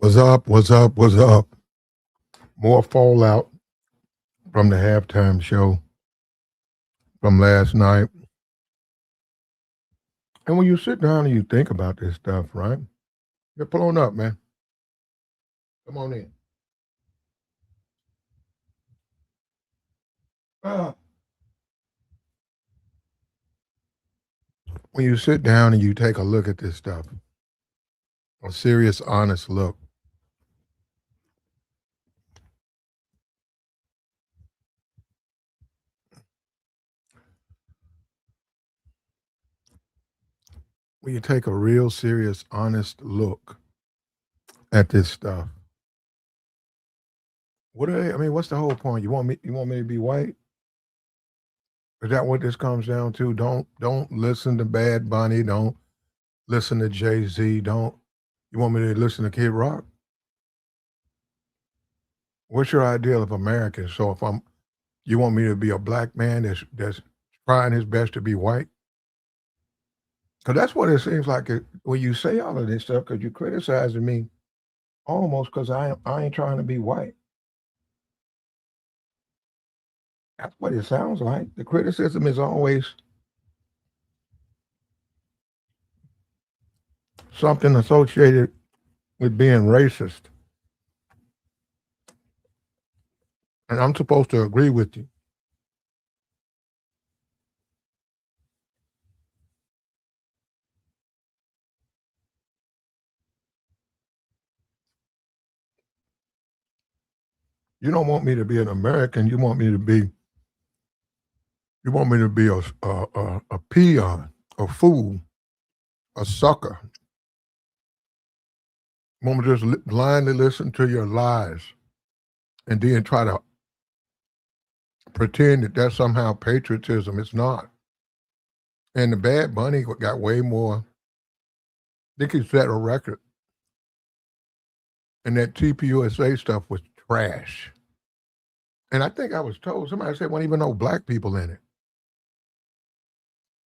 What's up? What's up? What's up? More fallout from the halftime show from last night. And when you sit down and you think about this stuff, right? You're pulling up, man. Come on in. Ah. When you sit down and you take a look at this stuff, a serious, honest look, when you take a real serious, honest look at this stuff, what are they? I mean, what's the whole point? You want me? You want me to be white? Is that what this comes down to? Don't listen to Bad Bunny. Don't listen to Jayz. Don't. You want me to listen to Kid Rock? What's your ideal of American? So if you want me to be a black man that's trying his best to be white? Because that's what it seems like when you say all of this stuff. Because you're criticizing me almost because I ain't trying to be white. That's what it sounds like. The criticism is always something associated with being racist, and I'm supposed to agree with you. You don't want me to be an American. You want me to be a peon, a fool, a sucker. You want me to just blindly listen to your lies and then try to pretend that that's somehow patriotism. It's not. And the Bad Bunny got way more. I think he set a record. And that TPUSA stuff was trash. And I think I was told, somebody said, wasn't even no black people in it.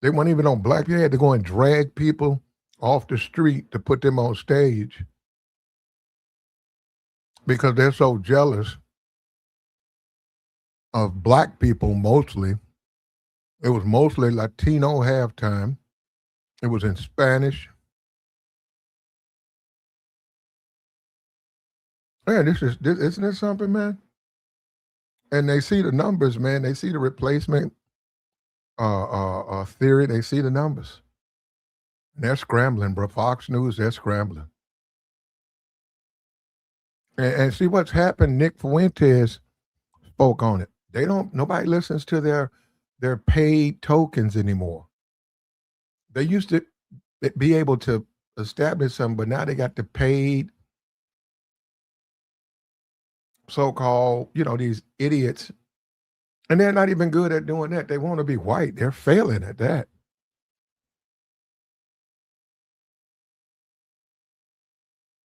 They weren't even no black people. They had to go and drag people off the street to put them on stage because they're so jealous of black people mostly. It was mostly Latino halftime. It was in Spanish. Man, isn't this something, man? And they see the numbers, man. They see the replacement theory. They see the numbers. And they're scrambling, bro. Fox News, they're scrambling. And see what's happened. Nick Fuentes spoke on it. Nobody listens to their paid tokens anymore. They used to be able to establish something, but now they got the paid so-called, these idiots. And they're not even good at doing that. They want to be white. They're failing at that.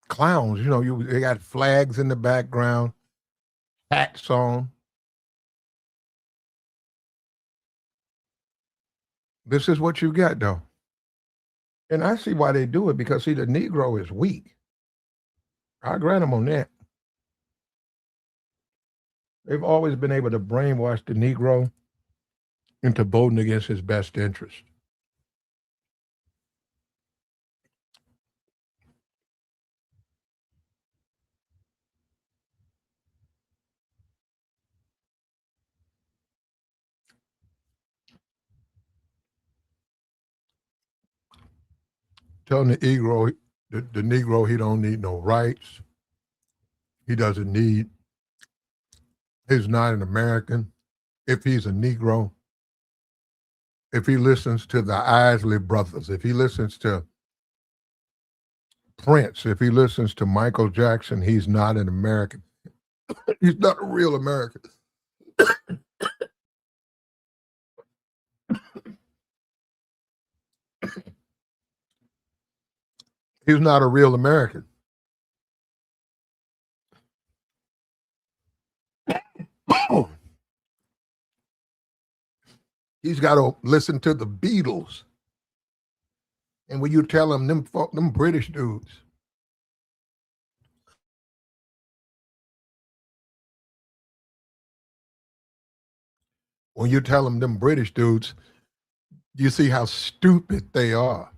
Clowns, they got flags in the background, hats on. This is what you got, though. And I see why they do it because, see, the Negro is weak. I grant them on that. They've always been able to brainwash the Negro into voting against his best interest. Telling the Negro he don't need no rights. He doesn't need, he's not an American. If he's a Negro, if he listens to the Isley brothers, if he listens to Prince, if he listens to Michael Jackson, he's not an American. He's not a real American. He's not a real American. He's got to listen to the Beatles. And when you tell him them British dudes, when you tell them British dudes, you see how stupid they are.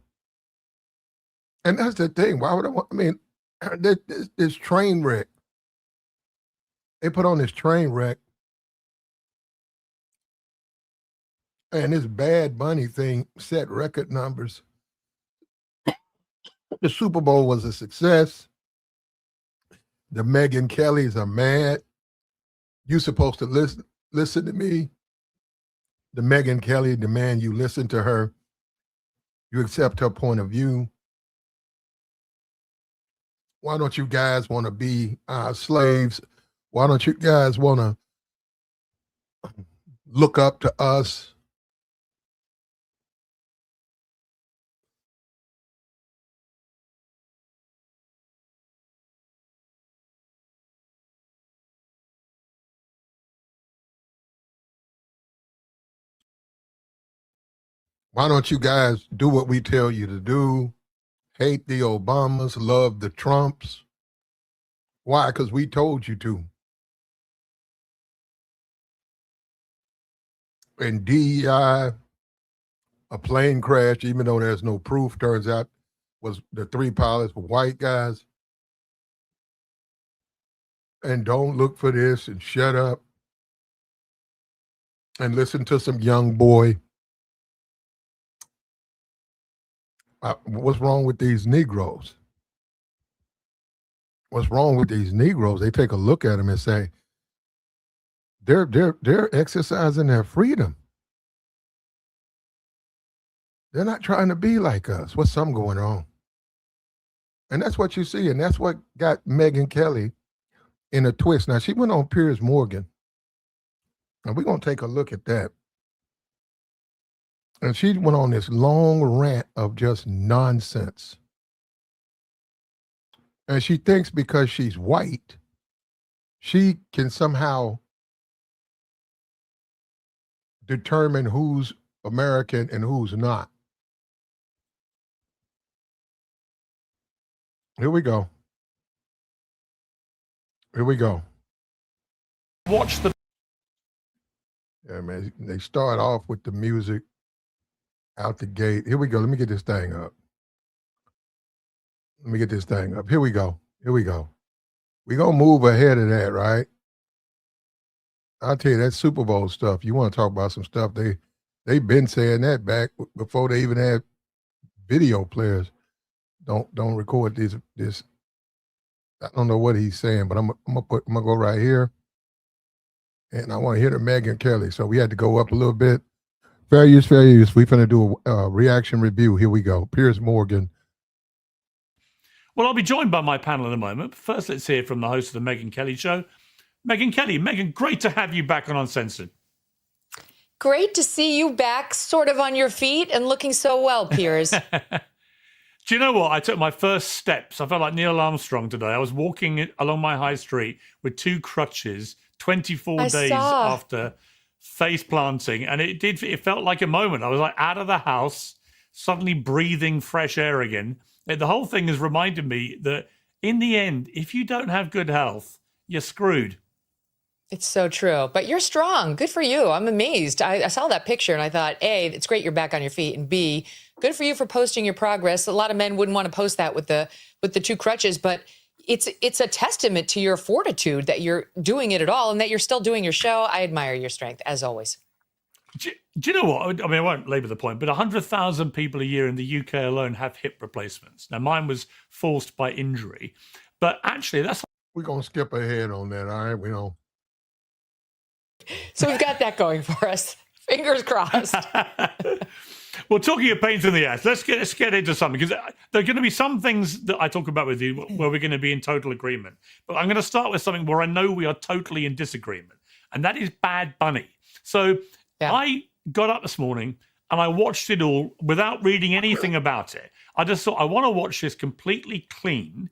And that's the thing. Why would I mean, this train wreck. They put on this train wreck, and this Badbunny thing set record numbers. The Super Bowl was a success. The Megyn Kellys are mad. You supposed to listen to me. The Megyn Kelly demand you listen to her. You accept her point of view. Why don't you guys want to be slaves? Why don't you guys want to look up to us? Why don't you guys do what we tell you to do? Hate the Obamas, love the Trumps. Why? Because we told you to. And DEI, a plane crash, even though there's no proof, turns out was the 3 pilots were white guys. And don't look for this and shut up and listen to some young boy. What's wrong with these Negroes? What's wrong with these Negroes? They take a look at them and say, they're exercising their freedom. They're not trying to be like us. What's something going on? And that's what you see. And that's what got Megyn Kelly in a twist. Now, she went on Piers Morgan. And we're going to take a look at that. And she went on this long rant of just nonsense. And she thinks because she's white, she can somehow determine who's American and who's not. Here we go. Here we go. Watch the... Yeah, man, they start off with the music out the gate. Here we go. Let me get this thing up. Let me get this thing up. Here we go. Here we go. We're going to move ahead of that, right? I'll tell you, that Super Bowl stuff, you want to talk about some stuff, they've been saying that back before they even had video players. Don't record this. I don't know what he's saying, but I'm gonna go right here. And I want to hear the Megyn Kelly. So we had to go up a little bit. Fair use. We're finna do a reaction review. Here we go. Piers Morgan. Well, I'll be joined by my panel in a moment. But first, let's hear from the host of the Megyn Kelly Show, Megyn Kelly. Megyn, great to have you back on Uncensored. Great to see you back, sort of on your feet and looking so well, Piers. Do you know what? I took my first steps. I felt like Neil Armstrong today. I was walking along my high street with 2 crutches, 24 days after face planting, and it felt like a moment. I was like out of the house, suddenly breathing fresh air again. The whole thing has reminded me that in the end, if you don't have good health, you're screwed. It's so true. But you're strong. Good for you. I'm amazed. I saw that picture and I thought, A, it's great you're back on your feet. And B, good for you for posting your progress. A lot of men wouldn't want to post that with the 2 crutches, but it's a testament to your fortitude that you're doing it at all and that you're still doing your show. I admire your strength, as always. Do you know what? I mean, I won't labor the point, but 100,000 people a year in the UK alone have hip replacements. Now, mine was forced by injury, but actually that's... We're going to skip ahead on that, all right? We don't. So we've got that going for us. Fingers crossed. Well, talking of pains in the ass, let's get into something, because there are going to be some things that I talk about with you where we're going to be in total agreement. But I'm going to start with something where I know we are totally in disagreement, and that is Badbunny. So yeah. I got up this morning and I watched it all without reading anything about it. I just thought, I want to watch this completely clean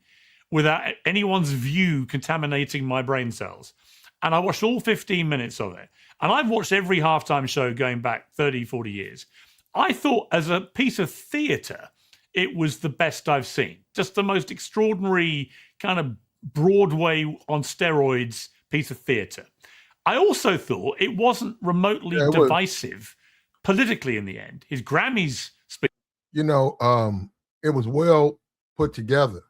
without anyone's view contaminating my brain cells. And I watched all 15 minutes of it. And I've watched every halftime show going back 30, 40 years. I thought as a piece of theatre, it was the best I've seen. Just the most extraordinary kind of Broadway on steroids piece of theatre. I also thought it wasn't remotely Yeah, it was. divisive politically in the end. His Grammys speech. You know, it was well put together.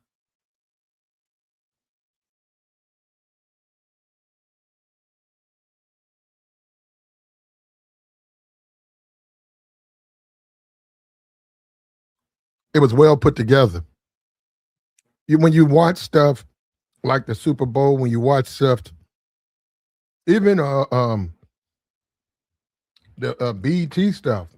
It was well put together. When you watch stuff like the Super Bowl, when you watch stuff, even the BET stuff,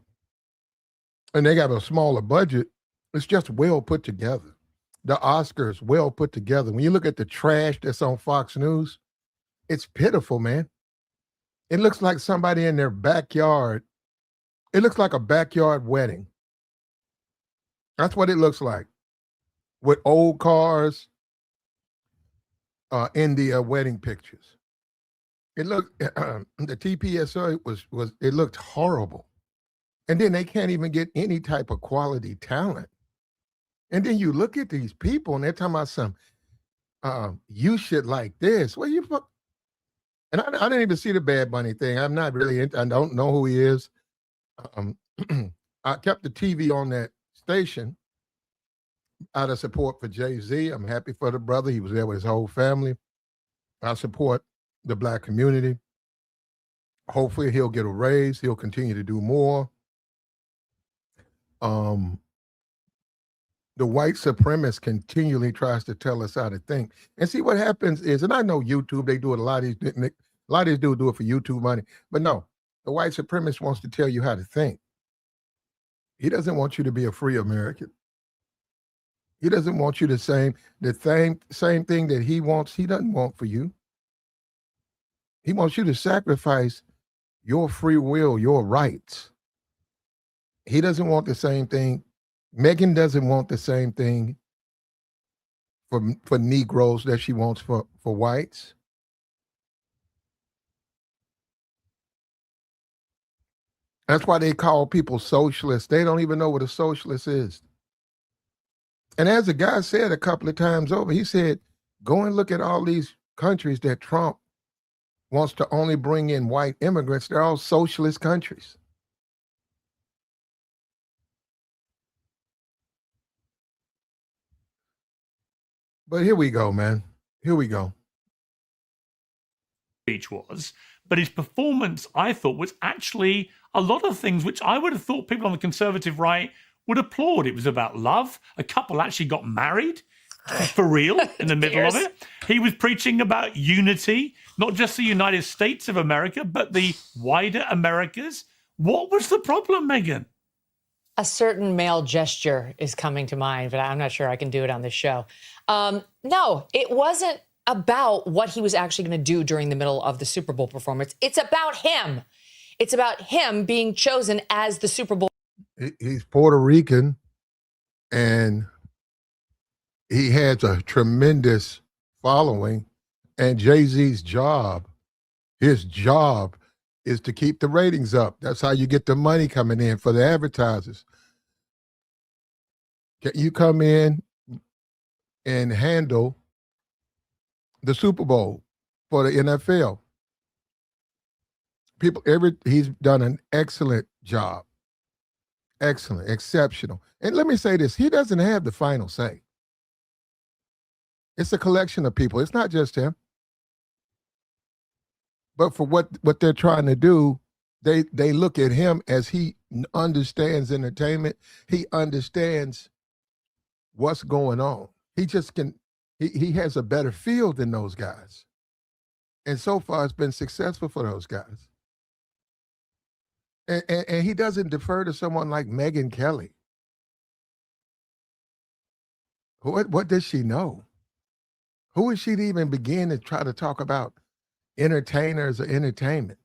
and they got a smaller budget, it's just well put together. The Oscars, well put together. When you look at the trash that's on Fox News, it's pitiful, man. It looks like somebody in their backyard. It looks like a backyard wedding. That's what it looks like, with old cars in the wedding pictures. It looked the TPSO was it looked horrible, and then they can't even get any type of quality talent. And then you look at these people, and they're talking about some you should like this. Well, you and I didn't even see the Badbunny thing. I'm not really. I don't know who he is. I kept the TV on that station out of support for Jayz. I'm happy for the brother. He was there with his whole family. I support the Black community. Hopefully he'll get a raise. He'll continue to do more. The white supremacist continually tries to tell us how to think. And see, what happens is, and I know YouTube, they do it, a lot of these dudes do it for YouTube money. But no, the white supremacist wants to tell you how to think. He doesn't want you to be a free American. He doesn't want you the same thing that he wants, he doesn't want for you. He wants you to sacrifice your free will, your rights. He doesn't want the same thing. Megyn doesn't want the same thing for Negroes that she wants for whites. That's why they call people socialists. They don't even know what a socialist is. And as the guy said a couple of times over, he said, go and look at all these countries that Trump wants to only bring in white immigrants. They're all socialist countries. But here we go, man. Here we go. Speech was, but his performance, I thought, was actually a lot of things which I would have thought people on the conservative right would applaud. It was about love. A couple actually got married for real in the middle of it. He was preaching about unity, not just the United States of America, but the wider Americas. What was the problem, Megyn? A certain male gesture is coming to mind, but I'm not sure I can do it on this show. No, it wasn't about what he was actually going to do during the middle of the Super Bowl performance. It's about him. It's about him being chosen as the Super Bowl. He's Puerto Rican, and he has a tremendous following. And Jay-Z's job, his job is to keep the ratings up. That's how you get the money coming in for the advertisers. Can you come in and handle the Super Bowl for the NFL? He's done an excellent job. Excellent, exceptional. And let me say this, he doesn't have the final say. It's a collection of people. It's not just him. But for what they're trying to do, they look at him as he understands entertainment. He understands what's going on. He just he has a better feel than those guys. And so far it's been successful for those guys. And he doesn't defer to someone like Megyn Kelly. What does she know? Who is she to even begin to try to talk about entertainers or entertainment?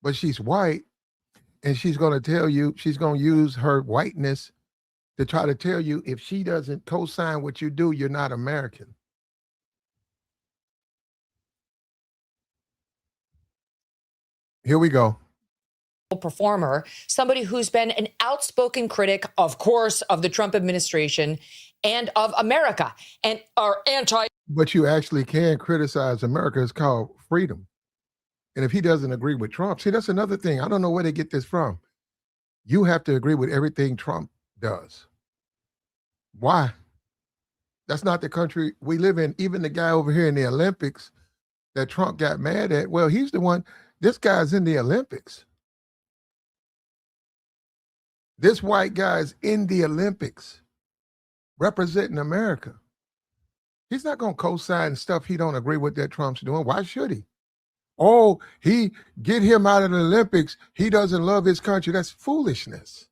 But she's white, and she's going to tell you, she's going to use her whiteness to try to tell you if she doesn't co-sign what you do, you're not American. Here we go. Performer, somebody who's been an outspoken critic, of course, of the Trump administration and of America and are anti. But you actually can criticize America. It's called freedom. And if he doesn't agree with Trump, see, that's another thing. I don't know where they get this from. You have to agree with everything Trump does. Why? That's not the country we live in. Even the guy over here in the Olympics that Trump got mad at, well, he's the one, this guy's in the Olympics. This white guy's in the Olympics representing America. He's not going to co-sign stuff he don't agree with that Trump's doing. Why should he? Oh, he get him out of the Olympics. He doesn't love his country. That's foolishness.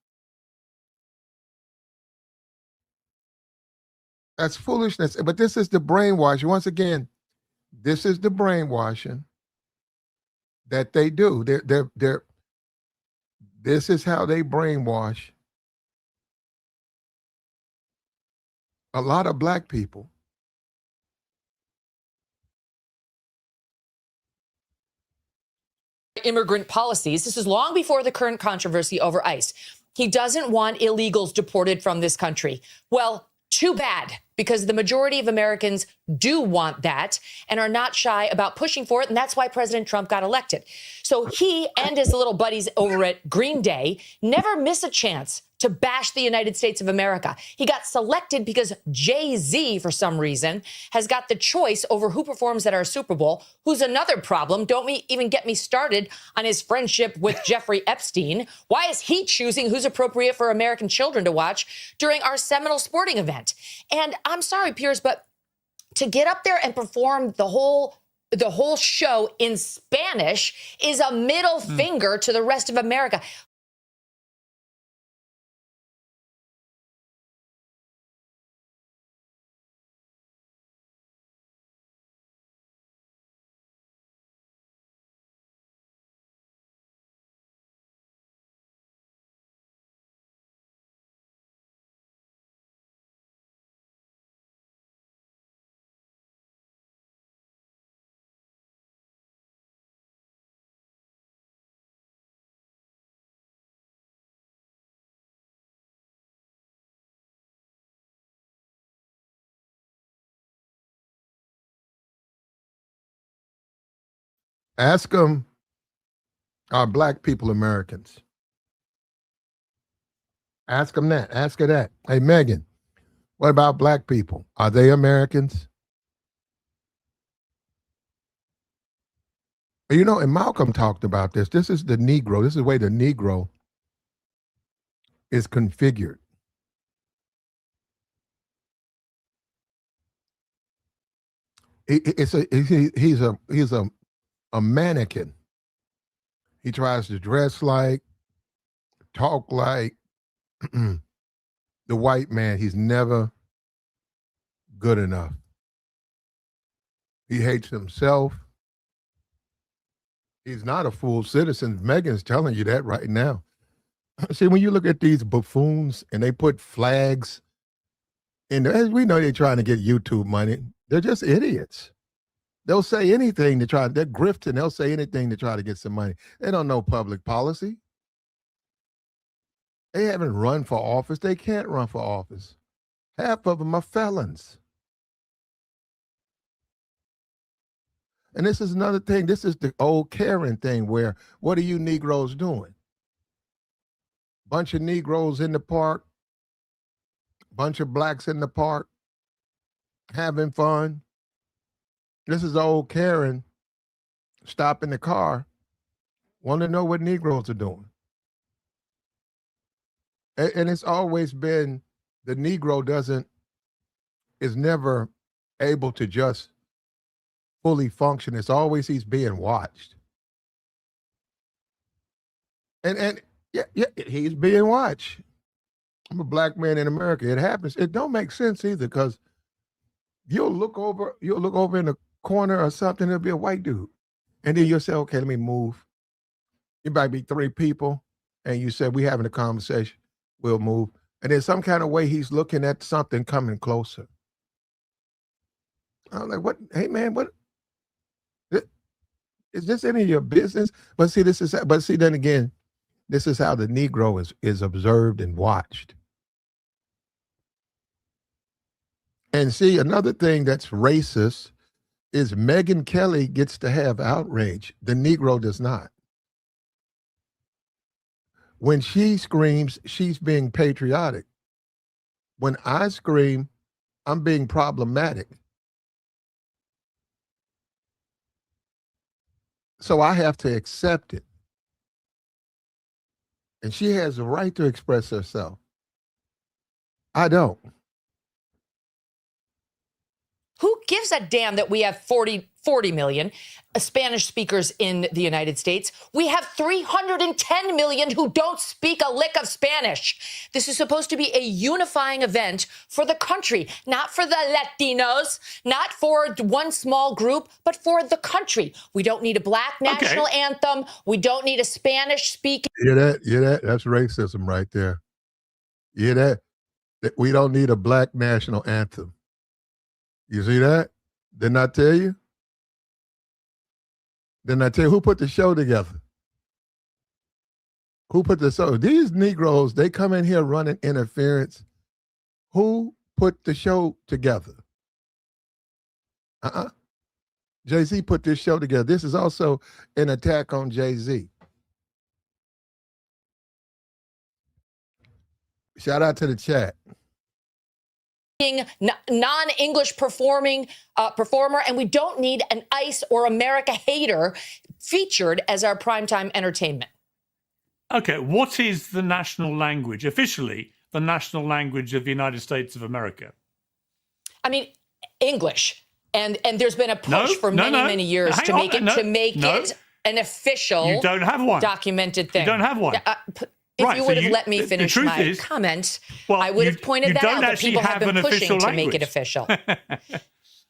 That's foolishness. But this is the brainwashing. Once again, this is the brainwashing that they do. This is how they brainwash a lot of black people. Immigrant policies. This is long before the current controversy over ICE. He doesn't want illegals deported from this country. Well, too bad, because the majority of Americans do want that and are not shy about pushing for it. And that's why President Trump got elected. So he and his little buddies over at Green Day never miss a chance to bash the United States of America. He got selected because Jayz, for some reason, has got the choice over who performs at our Super Bowl, who's another problem. Don't even get me started on his friendship with Jeffrey Epstein. Why is he choosing who's appropriate for American children to watch during our seminal sporting event? And I'm sorry, Piers, but to get up there and perform the whole show in Spanish is a middle finger to the rest of America. Ask them, are black people Americans? Ask them that. Ask her that. Hey, Megyn, what about black people? Are they Americans? You know, and Malcolm talked about this. This is the Negro. This is the way the Negro is configured. He's a mannequin. He tries to dress like, talk like the white man. He's never good enough. He hates himself. He's not a full citizen. Megyn's telling you that right now. See, when you look at these buffoons and they put flags in there, we know they're trying to get YouTube money. They're just idiots. They'll say anything to try, they're grifting, they'll say anything to try to get some money. They don't know public policy. They haven't run for office. They can't run for office. Half of them are felons. And this is another thing. This is the old Karen thing where, what are you Negroes doing? Bunch of Negroes in the park, bunch of blacks in the park, having fun. This is old Karen stopping the car, want to know what Negroes are doing. And it's always been the Negro is never able to just fully function. It's always he's being watched. And yeah, he's being watched. I'm a black man in America. It happens. It don't make sense either, because you'll look over in the corner or something, there'll be a white dude. And then you'll say, okay, let me move. It might be three people, and you said, we having a conversation, we'll move. And in some kind of way, he's looking at something coming closer. I'm like, what? Hey, man, what? Is this any of your business? But see, then again, this is how the Negro is observed and watched. And see, another thing that's racist is Megyn Kelly gets to have outrage. The Negro does not. When she screams, she's being patriotic. When I scream, I'm being problematic. So I have to accept it. And she has the right to express herself. I don't. Who gives a damn that we have 40 million Spanish speakers in the United States? We have 310 million who don't speak a lick of Spanish. This is supposed to be a unifying event for the country, not for the Latinos, not for one small group, but for the country. We don't need a black national anthem. We don't need a Spanish speaking. You hear that? You hear that? That's racism right there. You hear that? We don't need a black national anthem. You see that? Didn't I tell you? Didn't I tell you who put the show together? Who put the show? These Negroes, they come in here running interference. Who put the show together? Jay-Z put this show together. This is also an attack on Jay-Z. Shout out to the chat. Non-English performer, and we don't need an ICE or America hater featured as our primetime entertainment. Okay, what is the national language, officially the national language of the United States of America? I mean, English. And there's been a push for many years to make it an official, you don't have one. Documented thing. You don't have one. If you would have let me finish my comment, I would have pointed that out, but people have been pushing to make it official.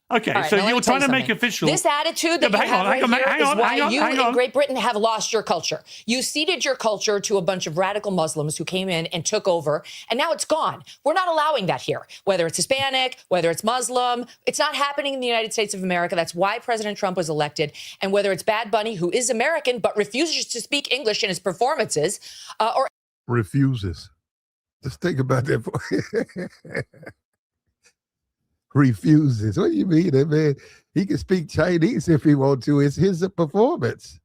Okay, right, so you're trying to make official. This attitude that you have right here is why you in Great Britain have lost your culture. You ceded your culture to a bunch of radical Muslims who came in and took over, and now it's gone. We're not allowing that here, whether it's Hispanic, whether it's Muslim. It's not happening in the United States of America. That's why President Trump was elected. And whether it's Badbunny, who is American but refuses to speak English in his performances, or refuses. Just think about that. Refuses. What do you mean? That man, he can speak Chinese if he wants to. It's his performance.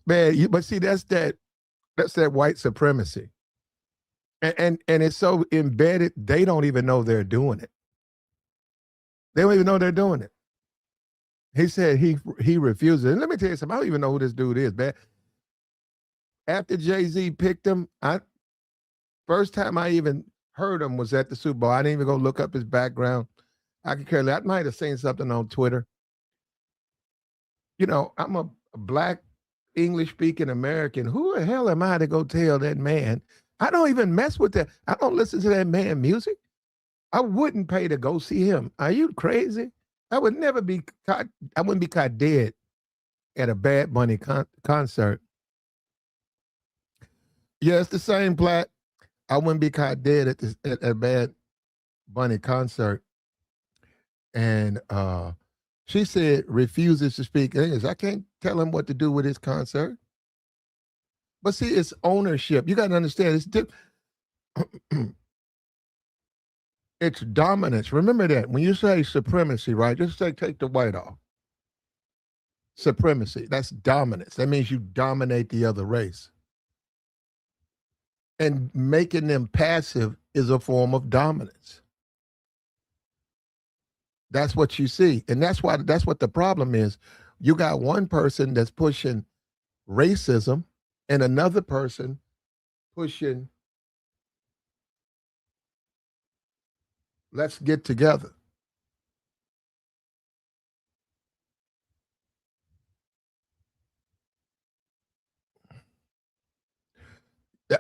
Man, but see, that's that white supremacy. And it's so embedded, they don't even know they're doing it. They don't even know they're doing it. He said he refuses. And let me tell you something, I don't even know who this dude is, man. After Jay-Z picked him, first time I even heard him was at the Super Bowl. I didn't even go look up his background. I could care less. I might have seen something on Twitter. You know, I'm a black English-speaking American. Who the hell am I to go tell that man? I don't even mess with that. I don't listen to that man music. I wouldn't pay to go see him. Are you crazy? I would never be caught. I wouldn't be caught dead at a Badbunny concert. Yeah, it's the same Platt. I wouldn't be caught dead at a Badbunny concert. And she said refuses to speak English. I can't tell him what to do with his concert. But see, it's ownership. You got to understand, it's dominance. Remember that. When you say supremacy, right? Just say take the white off. Supremacy, that's dominance. That means you dominate the other race. And making them passive is a form of dominance. That's what you see. And that's what the problem is. You got one person that's pushing racism and another person pushing let's get together.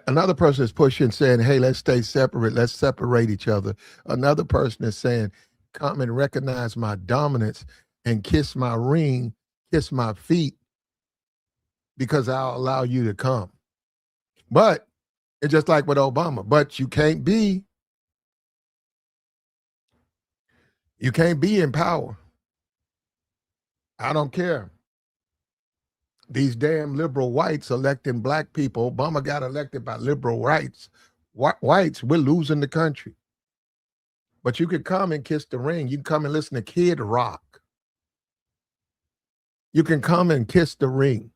Another person is pushing, saying, hey, let's stay separate. Let's separate each other. Another person is saying, come and recognize my dominance and kiss my ring, kiss my feet, because I'll allow you to come. But it's just like with Obama. But you can't be in power. I don't care. These damn liberal whites electing black people. Obama got elected by liberal whites. We're losing the country. But you could come and kiss the ring. You can come and listen to Kid Rock. You can come and kiss the ring.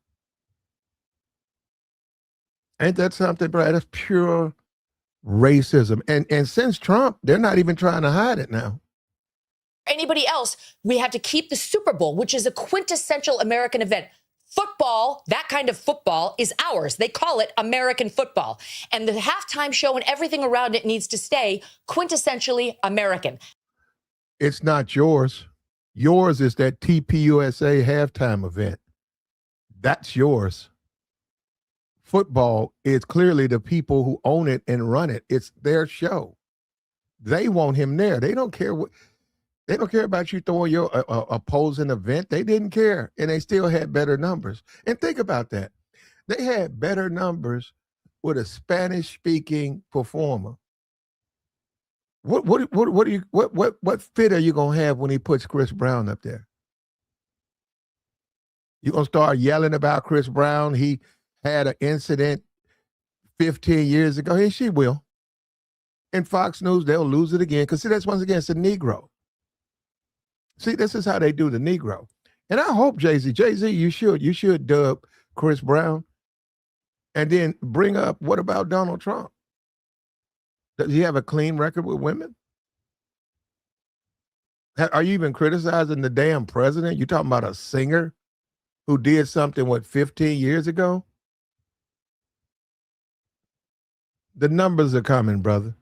Ain't that something, Brad? That's pure racism. And since Trump, they're not even trying to hide it now. Anybody else, we have to keep the Super Bowl, which is a quintessential American event. Football, that kind of football, is ours. They call it American football. And the halftime show and everything around it needs to stay quintessentially American. It's not yours. Yours is that TPUSA halftime event. That's yours. Football is clearly the people who own it and run it. It's their show. They want him there. They don't care what. They don't care about you throwing your opposing event. They didn't care, and they still had better numbers. And think about that. They had better numbers with a Spanish-speaking performer. What fit are you gonna have when he puts Chris Brown up there? You gonna start yelling about Chris Brown? He had an incident 15 years ago. Hey, she will. And Fox News, they'll lose it again because see, that's once again it's a Negro. See, this is how they do the Negro. And I hope Jayz, you should dub Chris Brown and then bring up, what about Donald Trump? Does he have a clean record with women? Are you even criticizing the damn president? You talking about a singer who did something, 15 years ago? The numbers are coming, brother.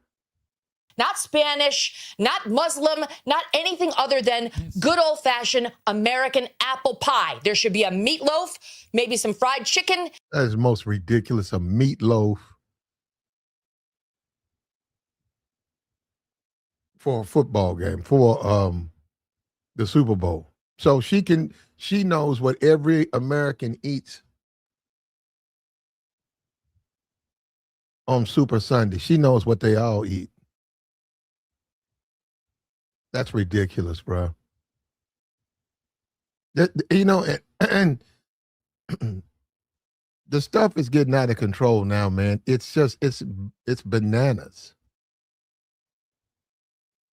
Not Spanish, not Muslim, not anything other than good old-fashioned American apple pie. There should be a meatloaf, maybe some fried chicken. That is most ridiculous, a meatloaf for a football game, for the Super Bowl. So she knows what every American eats on Super Sunday. She knows what they all eat. That's ridiculous, bro. And the stuff is getting out of control now, man. It's just, it's bananas.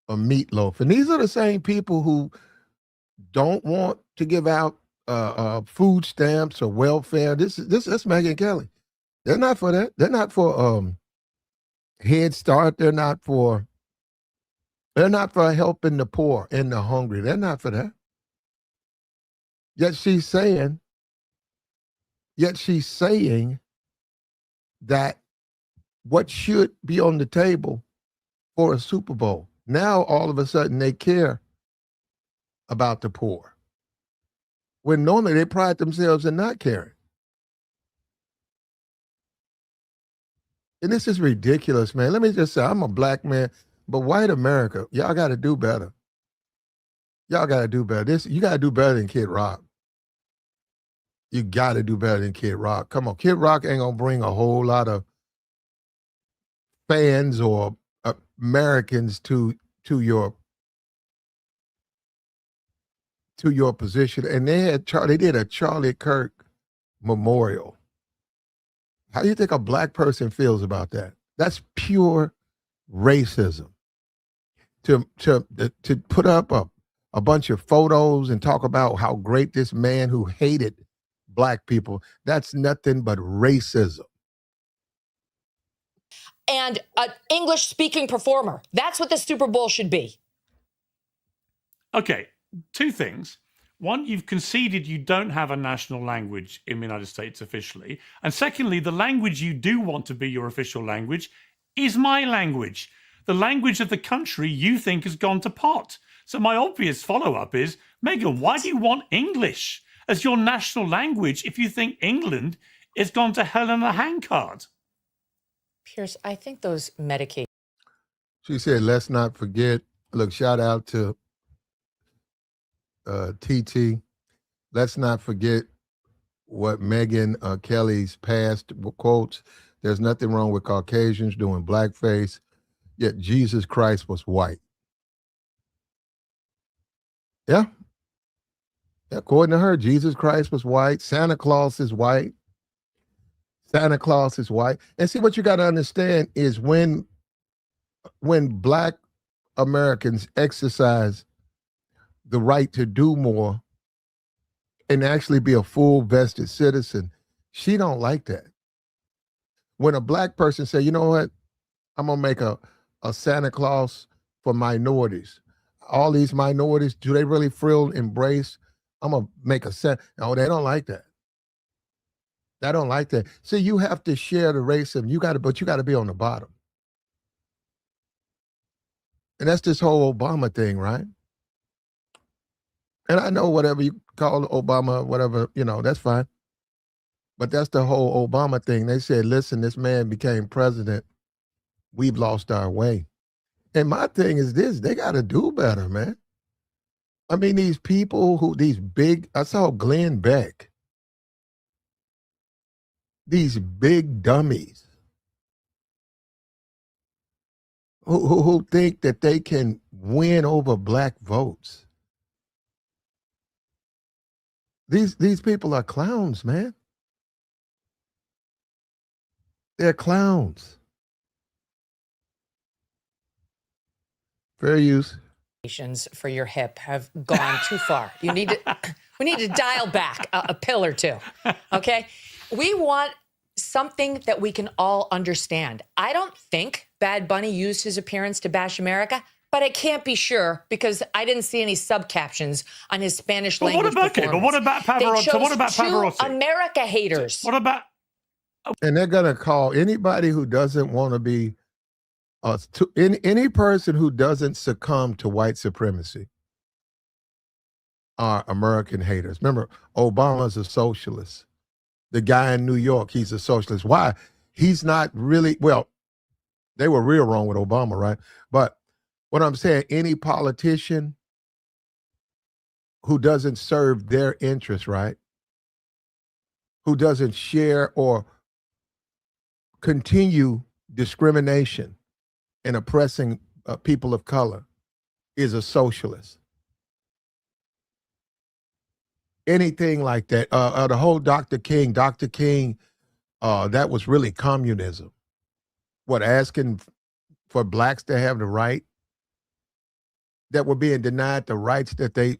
A meatloaf. And these are the same people who don't want to give out food stamps or welfare. That's Megyn Kelly. They're not for that. They're not for Head Start. They're not for helping the poor and the hungry. They're not for that. Yet she's saying that what should be on the table for a Super Bowl. Now, all of a sudden, they care about the poor, when normally they pride themselves in not caring. And this is ridiculous, man. Let me just say, I'm a black man, but white America, y'all got to do better. Y'all got to do better. You got to do better than Kid Rock. You got to do better than Kid Rock. Come on, Kid Rock ain't going to bring a whole lot of fans or Americans to your position. And they did a Charlie Kirk memorial. How do you think a black person feels about that? That's pure racism. To put up a bunch of photos and talk about how great this man who hated black people, that's nothing but racism. And an English-speaking performer. That's what the Super Bowl should be. Okay, two things. One, you've conceded you don't have a national language in the United States officially. And secondly, the language you do want to be your official language is my language. The language of the country you think has gone to pot. So my obvious follow-up is, Megyn, why do you want English as your national language if you think England has gone to hell in a handcart? Pierce, I think those medications. She said, let's not forget, look, shout out to TT. Let's not forget what Megyn Kelly's past quotes. There's nothing wrong with Caucasians doing blackface, yet Jesus Christ was white. Yeah. According to her, Jesus Christ was white. Santa Claus is white. Santa Claus is white. And see, what you got to understand is when black Americans exercise the right to do more and actually be a full vested citizen. She don't like that. When a black person say, you know what, I'm gonna make a Santa Claus for minorities. All these minorities, do they really feel embraced? I'm gonna make a Santa. No, they don't like that. They don't like that. See, you have to share the racism. But you gotta be on the bottom. And that's this whole Obama thing, right? And I know whatever you call Obama, whatever, that's fine. But that's the whole Obama thing. They said, listen, this man became president. We've lost our way. And my thing is this, they got to do better, man. I mean, these people I saw Glenn Beck. These big dummies who think that they can win over black votes. These people are clowns, man. They're clowns. Fair use. For your hip have gone too far. We need to dial back a pill or two. Okay? We want something that we can all understand. I don't think Badbunny used his appearance to bash America, but I can't be sure because I didn't see any subcaptions on his Spanish language performance. But what about Pavarotti? So what about Pavarotti? America haters. What about? And they're gonna call anybody who doesn't want to be any person who doesn't succumb to white supremacy are American haters. Remember, Obama's a socialist. The guy in New York, he's a socialist. Why? He's not really, well, they were real wrong with Obama, right? But what I'm saying, any politician who doesn't serve their interests, right? Who doesn't share or continue discrimination and oppressing people of color is a socialist. Anything like that. The whole Dr. King, that was really communism. What, asking for blacks to have the right that were being denied the rights that they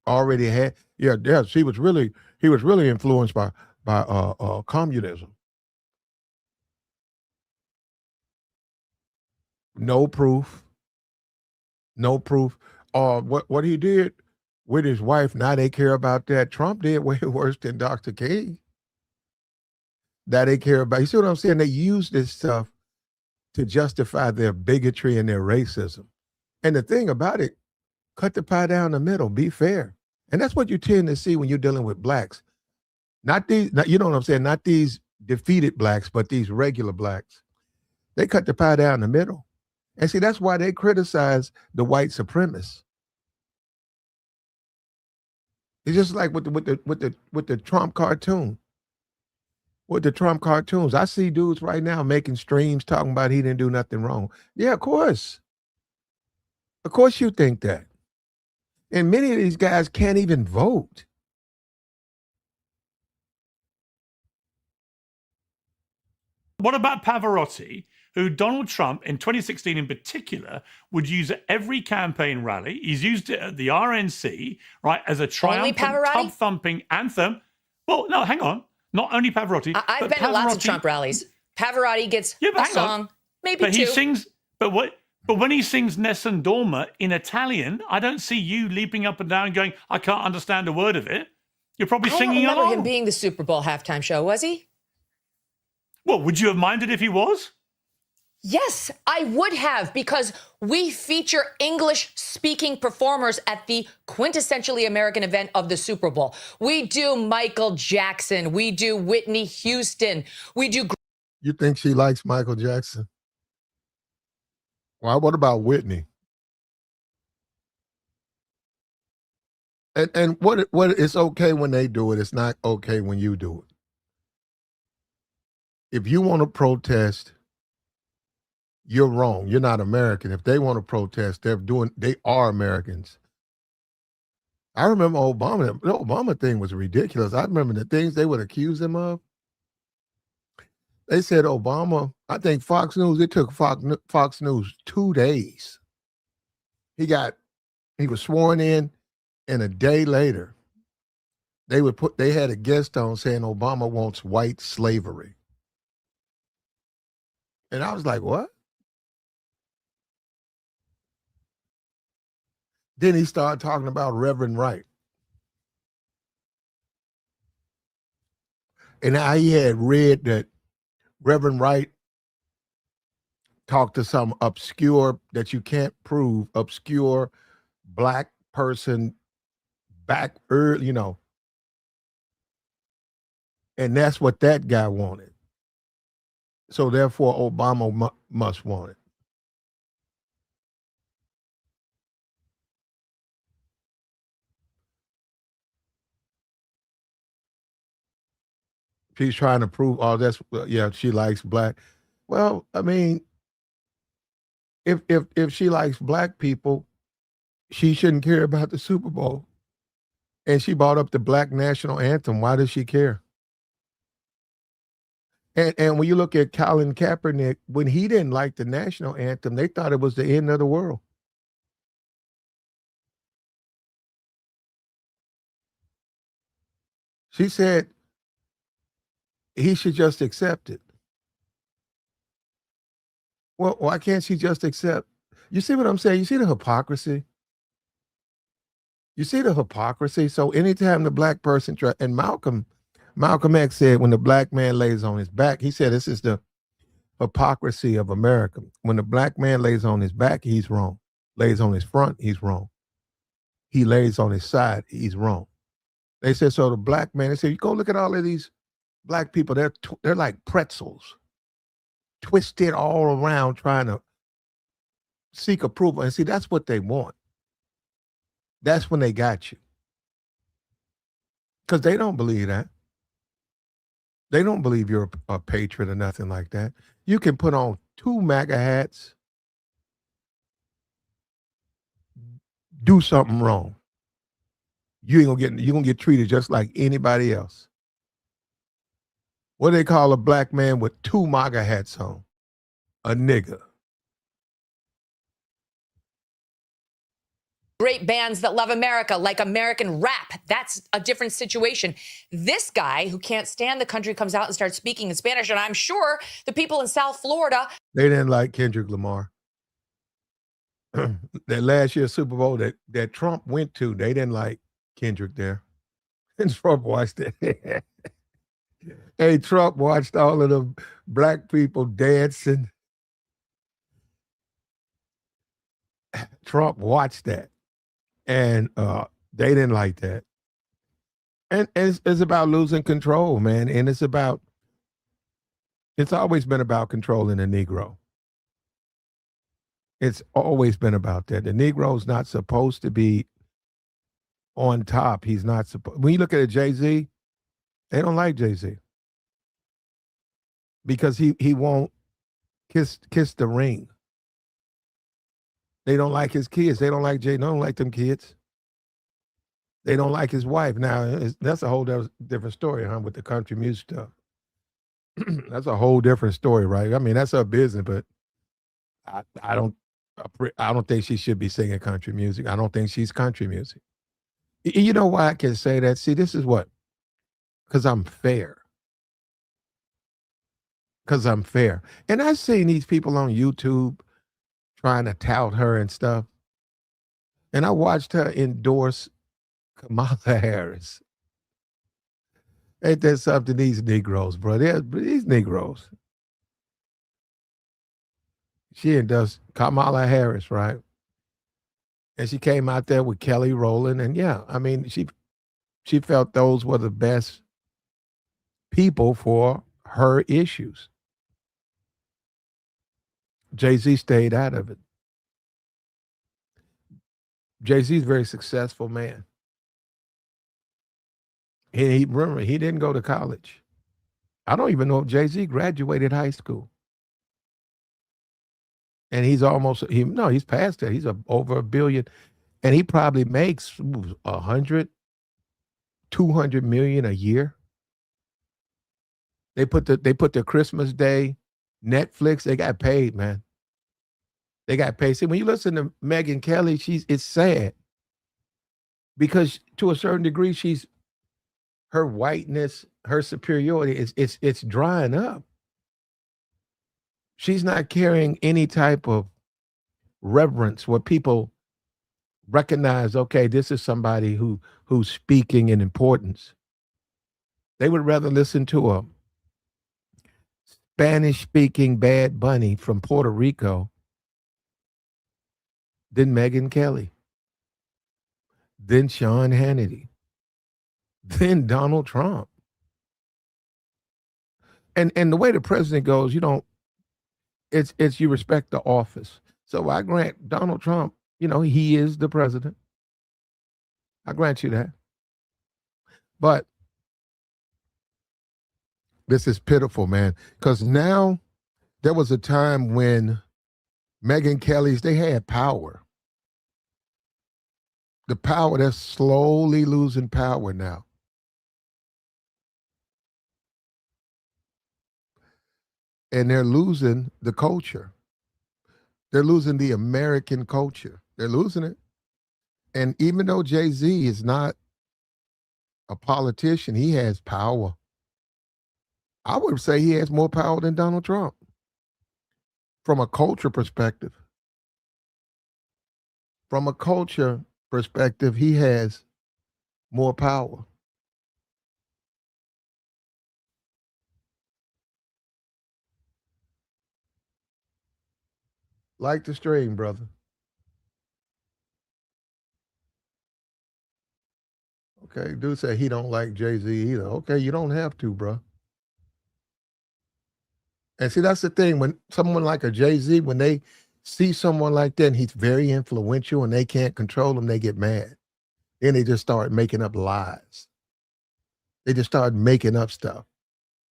already had? Yeah, he was really influenced by communism. No proof. What he did with his wife, now they care about that. Trump did way worse than Dr. King. That they care about. You see what I'm saying? They use this stuff to justify their bigotry and their racism. And the thing about it, cut the pie down the middle, be fair. And that's what you tend to see when you're dealing with blacks. You know what I'm saying? Not these defeated blacks, but these regular blacks. They cut the pie down the middle. And see, that's why they criticize the white supremacists. It's just like with the Trump cartoon. With the Trump cartoons, I see dudes right now making streams talking about he didn't do nothing wrong. Yeah, of course. Of course you think that. And many of these guys can't even vote. What about Pavarotti, who Donald Trump in 2016 in particular would use at every campaign rally? He's used it at the RNC, right, as a triumphant, tub-thumping anthem. Well, no, hang on. Not only Pavarotti. I've been to lots of Trump rallies. Pavarotti gets a song, maybe but two. He sings, but when he sings Nessun Dorma in Italian, I don't see you leaping up and down and going, I can't understand a word of it. You're probably singing along. I don't remember him being the Super Bowl halftime show, was he? Well, would you have minded if he was? Yes, I would have, because we feature English-speaking performers at the quintessentially American event of the Super Bowl. We do Michael Jackson. We do Whitney Houston. We do... You think she likes Michael Jackson? Well, what about Whitney? And what it's okay when they do it. It's not okay when you do it. If you want to protest, you're wrong. You're not American. If they want to protest, they are Americans. I remember Obama. The Obama thing was ridiculous. I remember the things they would accuse him of. They said Obama, I think Fox News, it took Fox News 2 days He was sworn in, and a day later, they had a guest on saying Obama wants white slavery. And I was like, what? Then he started talking about Reverend Wright. And he had read that Reverend Wright talked to some obscure, that you can't prove, obscure black person back early, and that's what that guy wanted. So therefore, Obama must want it. She's trying to prove, she likes black. Well, I mean, if she likes black people, she shouldn't care about the Super Bowl. And she brought up the black national anthem. Why does she care? And when you look at Colin Kaepernick, when he didn't like the national anthem, they thought it was the end of the world. She said he should just accept it. Well, why can't she just accept? You see what I'm saying? You see the hypocrisy? You see the hypocrisy? So anytime the black person and Malcolm X said, when the black man lays on his back, he said, this is the hypocrisy of America. When the black man lays on his back, he's wrong. Lays on his front, he's wrong. He lays on his side, he's wrong. They said, so the black man, they said, you go look at all of these black people, they're like pretzels, twisted all around trying to seek approval. And see, that's what they want. That's when they got you. Because they don't believe that. They don't believe you're a patriot or nothing like that. You can put on 2 MAGA hats, do something wrong. You're gonna get treated just like anybody else. What do they call a black man with 2 MAGA hats on? A nigger. Great bands that love America, like American rap. That's a different situation. This guy who can't stand the country comes out and starts speaking in Spanish, and I'm sure the people in South Florida, they didn't like Kendrick Lamar. That last year's Super Bowl that Trump went to, they didn't like Kendrick there. And Trump watched it. Hey, Trump watched all of the black people dancing. Trump watched that. And they didn't like that. And it's about losing control, man. And it's always been about controlling the Negro. It's always been about that. The Negro's not supposed to be on top. He's not supposed. When you look at Jayz, they don't like Jayz because he won't kiss the ring. They don't like his kids. They don't like Jay. They don't like them kids. They don't like his wife. Now, that's a whole different story, huh, with the country music stuff. That's a whole different story, right? I mean, that's her business, but I don't think she should be singing country music. I don't think she's country music. You know why I can say that? See, this is what? Because I'm fair. And I've seen these people on YouTube trying to tout her and stuff. And I watched her endorse Kamala Harris. Ain't that something, these Negroes, bro? These Negroes. She endorsed Kamala Harris, right? And she came out there with Kelly Rowland. And yeah, I mean, she felt those were the best people for her issues. Jay-Z stayed out of it. Jay-Z's a very successful man. Remember, he didn't go to college. I don't even know if Jay-Z graduated high school. And he's past that. He's over $1 billion. And he probably makes $100, $200 million a year. They put the Christmas Day Netflix, they got paid, man. They got paid. See, when you listen to Megyn Kelly, it's sad because to a certain degree, her whiteness, her superiority it's drying up. She's not carrying any type of reverence where people recognize, okay, this is somebody who's speaking in importance. They would rather listen to a Spanish-speaking Badbunny from Puerto Rico than Megyn Kelly, then Sean Hannity, then Donald Trump. And the way the president goes, it's you respect the office. So I grant Donald Trump, he is the president. I grant you that. But this is pitiful, man, because now there was a time when Megyn Kelly's, they had power. The power, they're slowly losing power now. And they're losing the culture. They're losing the American culture. They're losing it. And even though Jayz is not a politician, he has power. I would say he has more power than Donald Trump from a culture perspective. From a culture perspective, he has more power. Like the stream, brother. Okay, dude said he don't like Jayz either. Okay, you don't have to, bro. And see, that's the thing. When someone like a Jayz, when they see someone like that and he's very influential and they can't control him, they get mad. Then they just start making up lies. They just start making up stuff.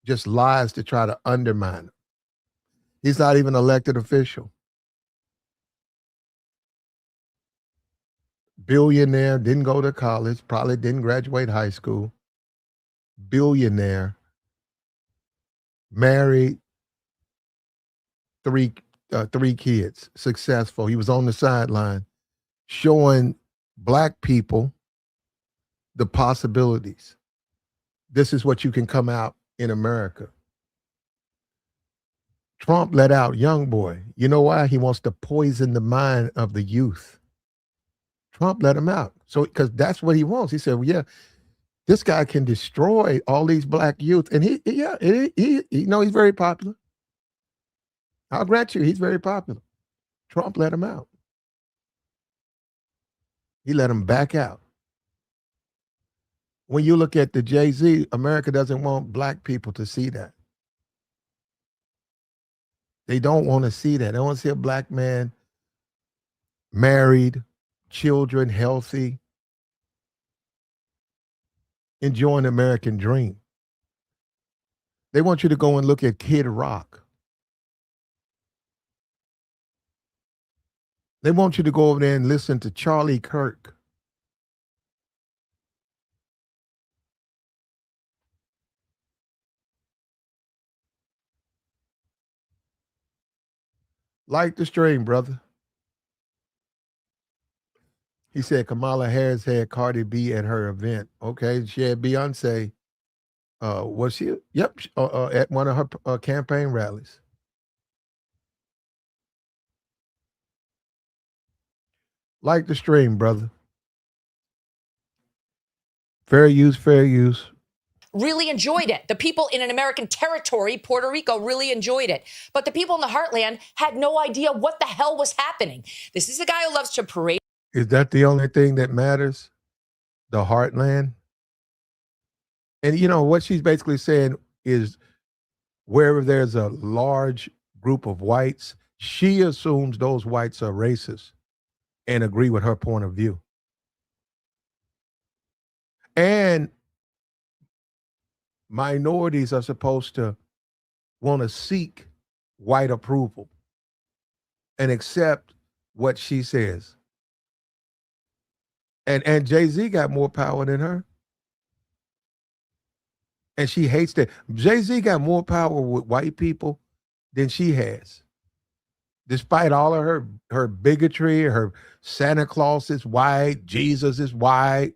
Just lies to try to undermine him. He's not even an elected official. Billionaire, didn't go to college, probably didn't graduate high school. Billionaire, married, three kids, successful. He was on the sideline showing Black people the possibilities. This is what you can come out in America. Trump let out young boy. You know why? He wants to poison the mind of the youth. Trump let him out. So, because that's what he wants. He said, well, yeah, this guy can destroy all these Black youth. And he's very popular. I'll grant you, he's very popular. Trump let him out. He let him back out. When you look at the Jayz, America doesn't want Black people to see that. They don't want to see that. They want to see a Black man married, children, healthy, enjoying the American dream. They want you to go and look at Kid Rock. They want you to go over there and listen to Charlie Kirk. Like the stream, brother. He said Kamala Harris had Cardi B at her event. Okay, she had Beyonce. Was she? Yep, at one of her campaign rallies. Like the stream, brother. Fair use, fair use. Really enjoyed it. The people in an American territory, Puerto Rico, really enjoyed it. But the people in the heartland had no idea what the hell was happening. This is a guy who loves to parade. Is that the only thing that matters? The heartland? And what she's basically saying is wherever there's a large group of whites, she assumes those whites are racist and agree with her point of view. And minorities are supposed to want to seek white approval and accept what she says. And Jayz got more power than her. And she hates that. Jayz got more power with white people than she has. Despite all of her bigotry, her Santa Claus is white, Jesus is white.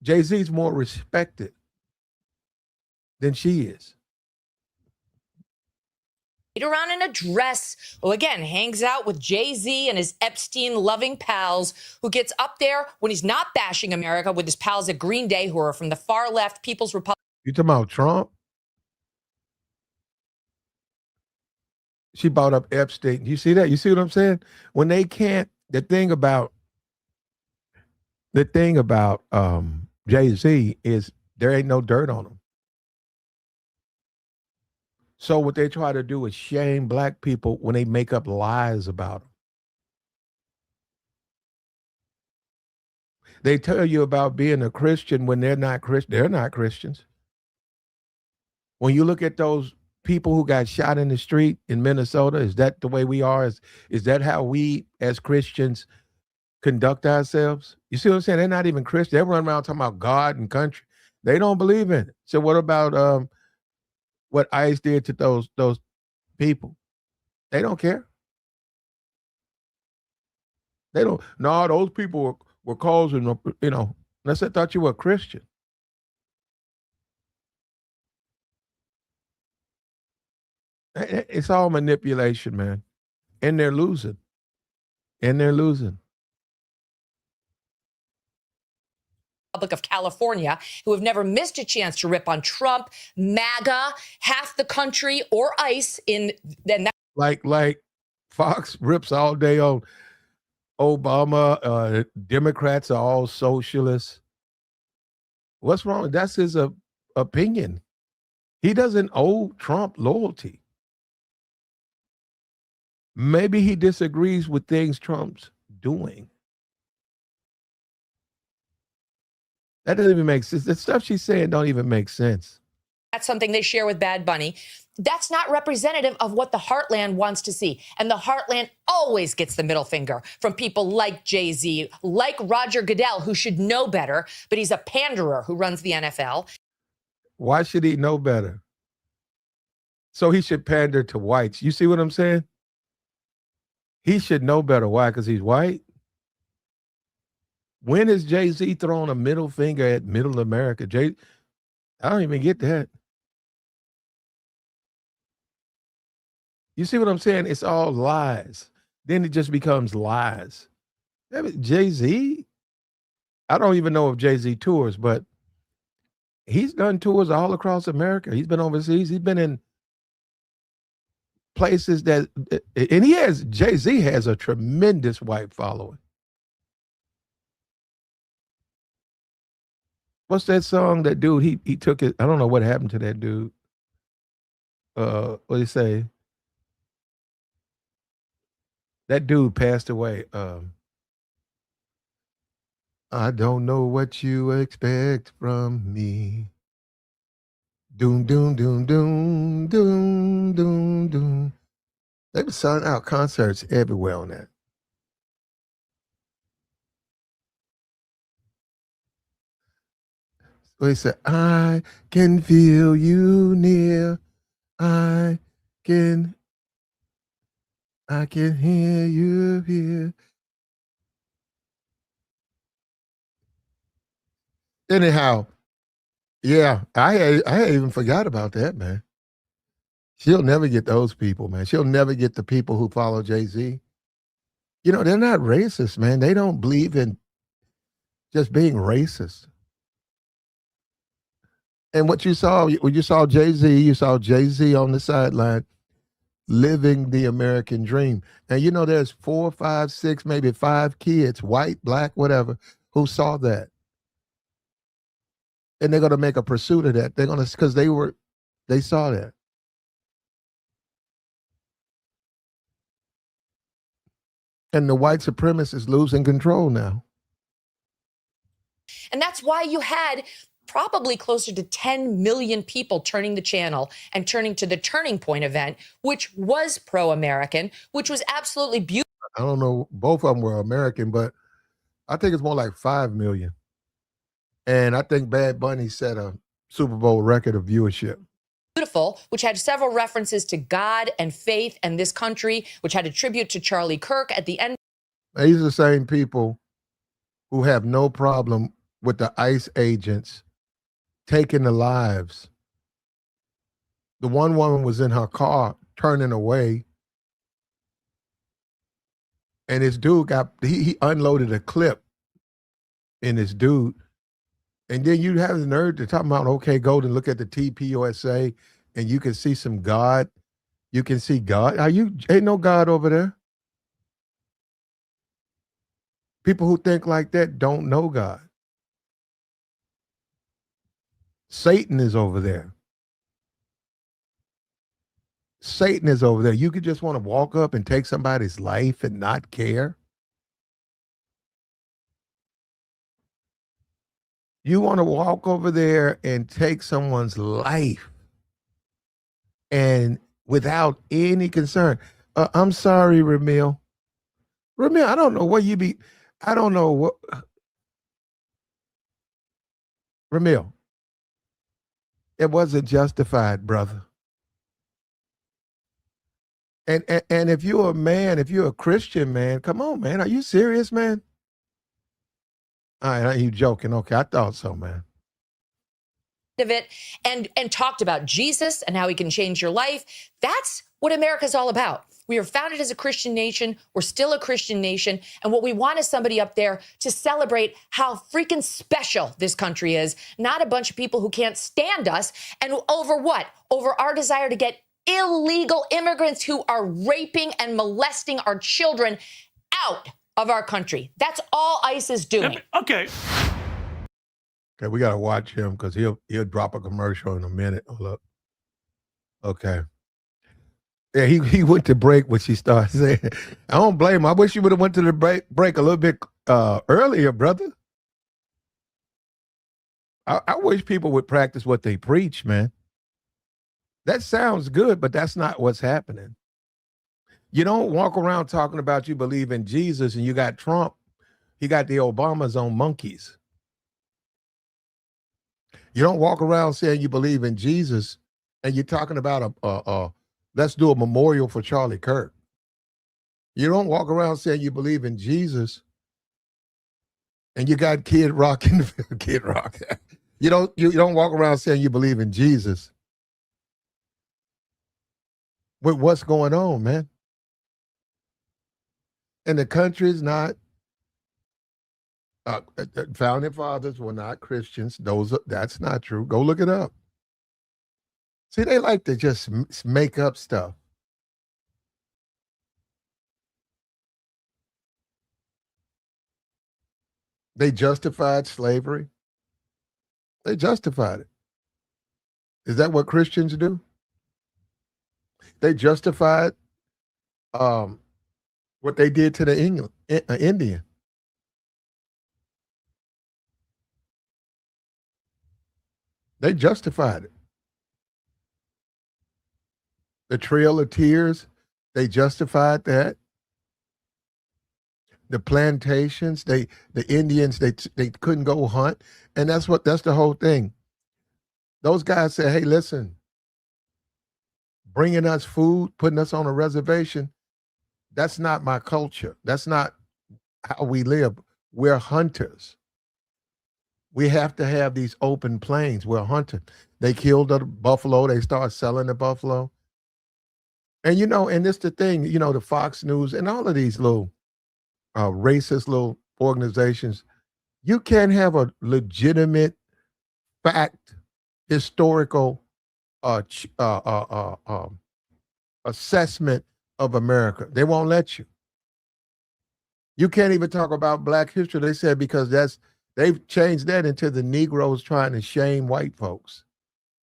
Jay-Z's more respected than she is. Around in a dress, who again hangs out with Jay-Z and his Epstein-loving pals, who gets up there when he's not bashing America with his pals at Green Day, who are from the far left People's Republic. You talking about Trump? She brought up Epstein. You see that? You see what I'm saying? When they can't, the thing about Jay-Z is there ain't no dirt on him. So what they try to do is shame black people when they make up lies about them. They tell you about being a Christian when they're not Christian. They're not Christians. When you look at those people who got shot in the street in Minnesota, is that the way we are? Is that how we as Christians conduct ourselves? You see what I'm saying? They're not even Christian. They run around talking about God and country. They don't believe in it. So what about what ICE did to those people? They don't care. They don't. No, those people were causing, unless I thought you were a Christian. It's all manipulation, man. And they're losing. Republic of California, who have never missed a chance to rip on Trump, MAGA, half the country, or ICE like Fox rips all day on Obama. Democrats are all socialists. What's wrong? That's his opinion. He doesn't owe Trump loyalty. Maybe he disagrees with things Trump's doing. That doesn't even make sense. The stuff she's saying don't even make sense. That's something they share with Badbunny. That's not representative of what the Heartland wants to see. And the Heartland always gets the middle finger from people like Jay-Z, like Roger Goodell, who should know better, but he's a panderer who runs the NFL. Why should he know better? So he should pander to whites. You see what I'm saying? He should know better. Why? Because he's white? When has Jay-Z thrown a middle finger at middle America? I don't even get that. You see what I'm saying? It's all lies. Then it just becomes lies. Jay-Z, I don't even know if Jay-Z tours, but he's done tours all across America. He's been overseas. He's been in places and Jay-Z has a tremendous white following. What's that song? That dude, he took it. I don't know what happened to that dude. What do you say? That dude passed away. I don't know what you expect from me. Doom, doom, doom, doom, doom, doom, doom. They were selling out concerts everywhere on that. So he said, I can feel you near. I can hear you here. Anyhow, yeah, I had even forgot about that, man. She'll never get those people, man. She'll never get the people who follow Jay-Z. They're not racist, man. They don't believe in just being racist. And when you saw Jay-Z, you saw Jay-Z on the sideline living the American dream. And there's 4, 5, 6, maybe 5 kids, white, black, whatever, who saw that. And they're going to make a pursuit of that. They're going to, because they saw that. And the white supremacists losing control now. And that's why you had probably closer to 10 million people turning the channel and turning to the Turning Point event, which was pro-American, which was absolutely beautiful. I don't know, both of them were American, but I think it's more like 5 million. And I think Badbunny set a Super Bowl record of viewership. Beautiful, which had several references to God and faith and this country, which had a tribute to Charlie Kirk at the end. These are the same people who have no problem with the ICE agents taking the lives. The one woman was in her car turning away, and this dude he unloaded a clip in this dude. And then you have the nerve to talk about, okay, go and look at the TPUSA and you can see some God. You can see God. Ain't no God over there. People who think like that don't know God. Satan is over there. Satan is over there. You could just want to walk up and take somebody's life and not care. You want to walk over there and take someone's life and without any concern. I'm sorry, Ramil. Ramil, I don't know what you be. I don't know what. Ramil, it wasn't justified, brother. And if you're a man, if you're a Christian man, come on, man. Are you serious, man? All right, are you joking? Okay, I thought so, man. Of it and talked about Jesus and how he can change your life. That's what America's all about. We are founded as a Christian nation. We're still a Christian nation. And what we want is somebody up there to celebrate how freaking special this country is, not a bunch of people who can't stand us. And over what? Over our desire to get illegal immigrants who are raping and molesting our children out of our country. That's all ICE is doing. Okay. Okay, we gotta watch him because he'll drop a commercial in a minute. Hold up. Okay. Yeah, he went to break when she started saying. I don't blame him. I wish you would have went to the break a little bit earlier, brother. I wish people would practice what they preach, man. That sounds good, but that's not what's happening. You don't walk around talking about you believe in Jesus and you got Trump. He got the Obamas on monkeys. You don't walk around saying you believe in Jesus and you're talking about let's do a memorial for Charlie Kirk. You don't walk around saying you believe in Jesus and you got Kid Rock in the Kid Rock. You don't walk around saying you believe in Jesus with what's going on, man. And the country's not founding fathers were not Christians. That's not true. Go look it up. See, they like to just make up stuff. They justified slavery. They justified it. Is that what Christians do? They justified what they did to the Indian. They justified it. The Trail of Tears, they justified that. The plantations, the Indians, they couldn't go hunt. And that's the whole thing. Those guys said, hey, listen, bringing us food, putting us on a reservation, that's not my culture. That's not how we live. We're hunters. We have to have these open plains. We're hunting. They killed the buffalo. They started selling the buffalo. And, and it's the thing, the Fox News and all of these little racist little organizations, you can't have a legitimate fact, historical assessment of America. They won't let you. You can't even talk about Black history. They said because they've changed that into the Negroes trying to shame white folks.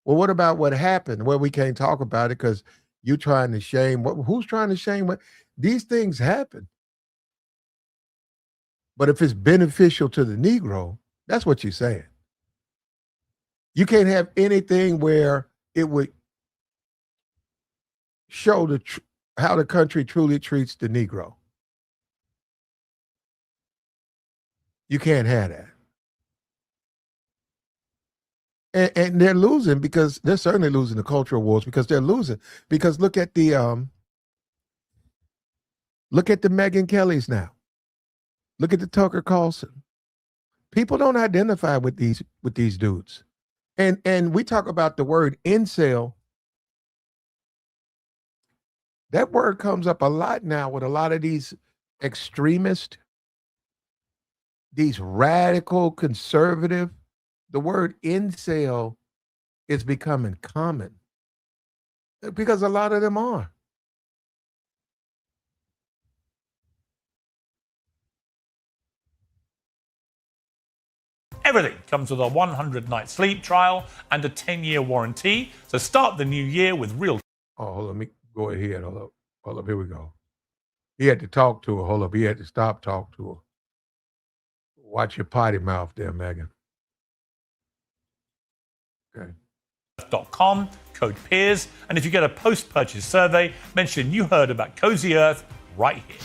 Well, what about what happened? Well, we can't talk about it because you're trying to shame. Who's trying to shame what? These things happen. But if it's beneficial to the Negro, that's what you're saying. You can't have anything where it would show how the country truly treats the Negro. You can't have that. And they're losing because they're certainly losing the cultural wars because they're losing. Because look at the Megyn Kellys now. Look at the Tucker Carlson. People don't identify with these dudes. And we talk about the word incel. That word comes up a lot now with a lot of these extremists, these radical conservative. The word incel is becoming common because a lot of them are. Everything comes with a 100-night sleep trial and a 10-year warranty. So start the new year with real. Oh, hold on, let me go ahead. Hold up, here we go. He had to talk to her. Hold up, he had to stop talk to her. Watch your potty mouth there, Megyn. Okay. .com, code PEERS, and if you get a post-purchase survey, mention you heard about Cozy Earth right here.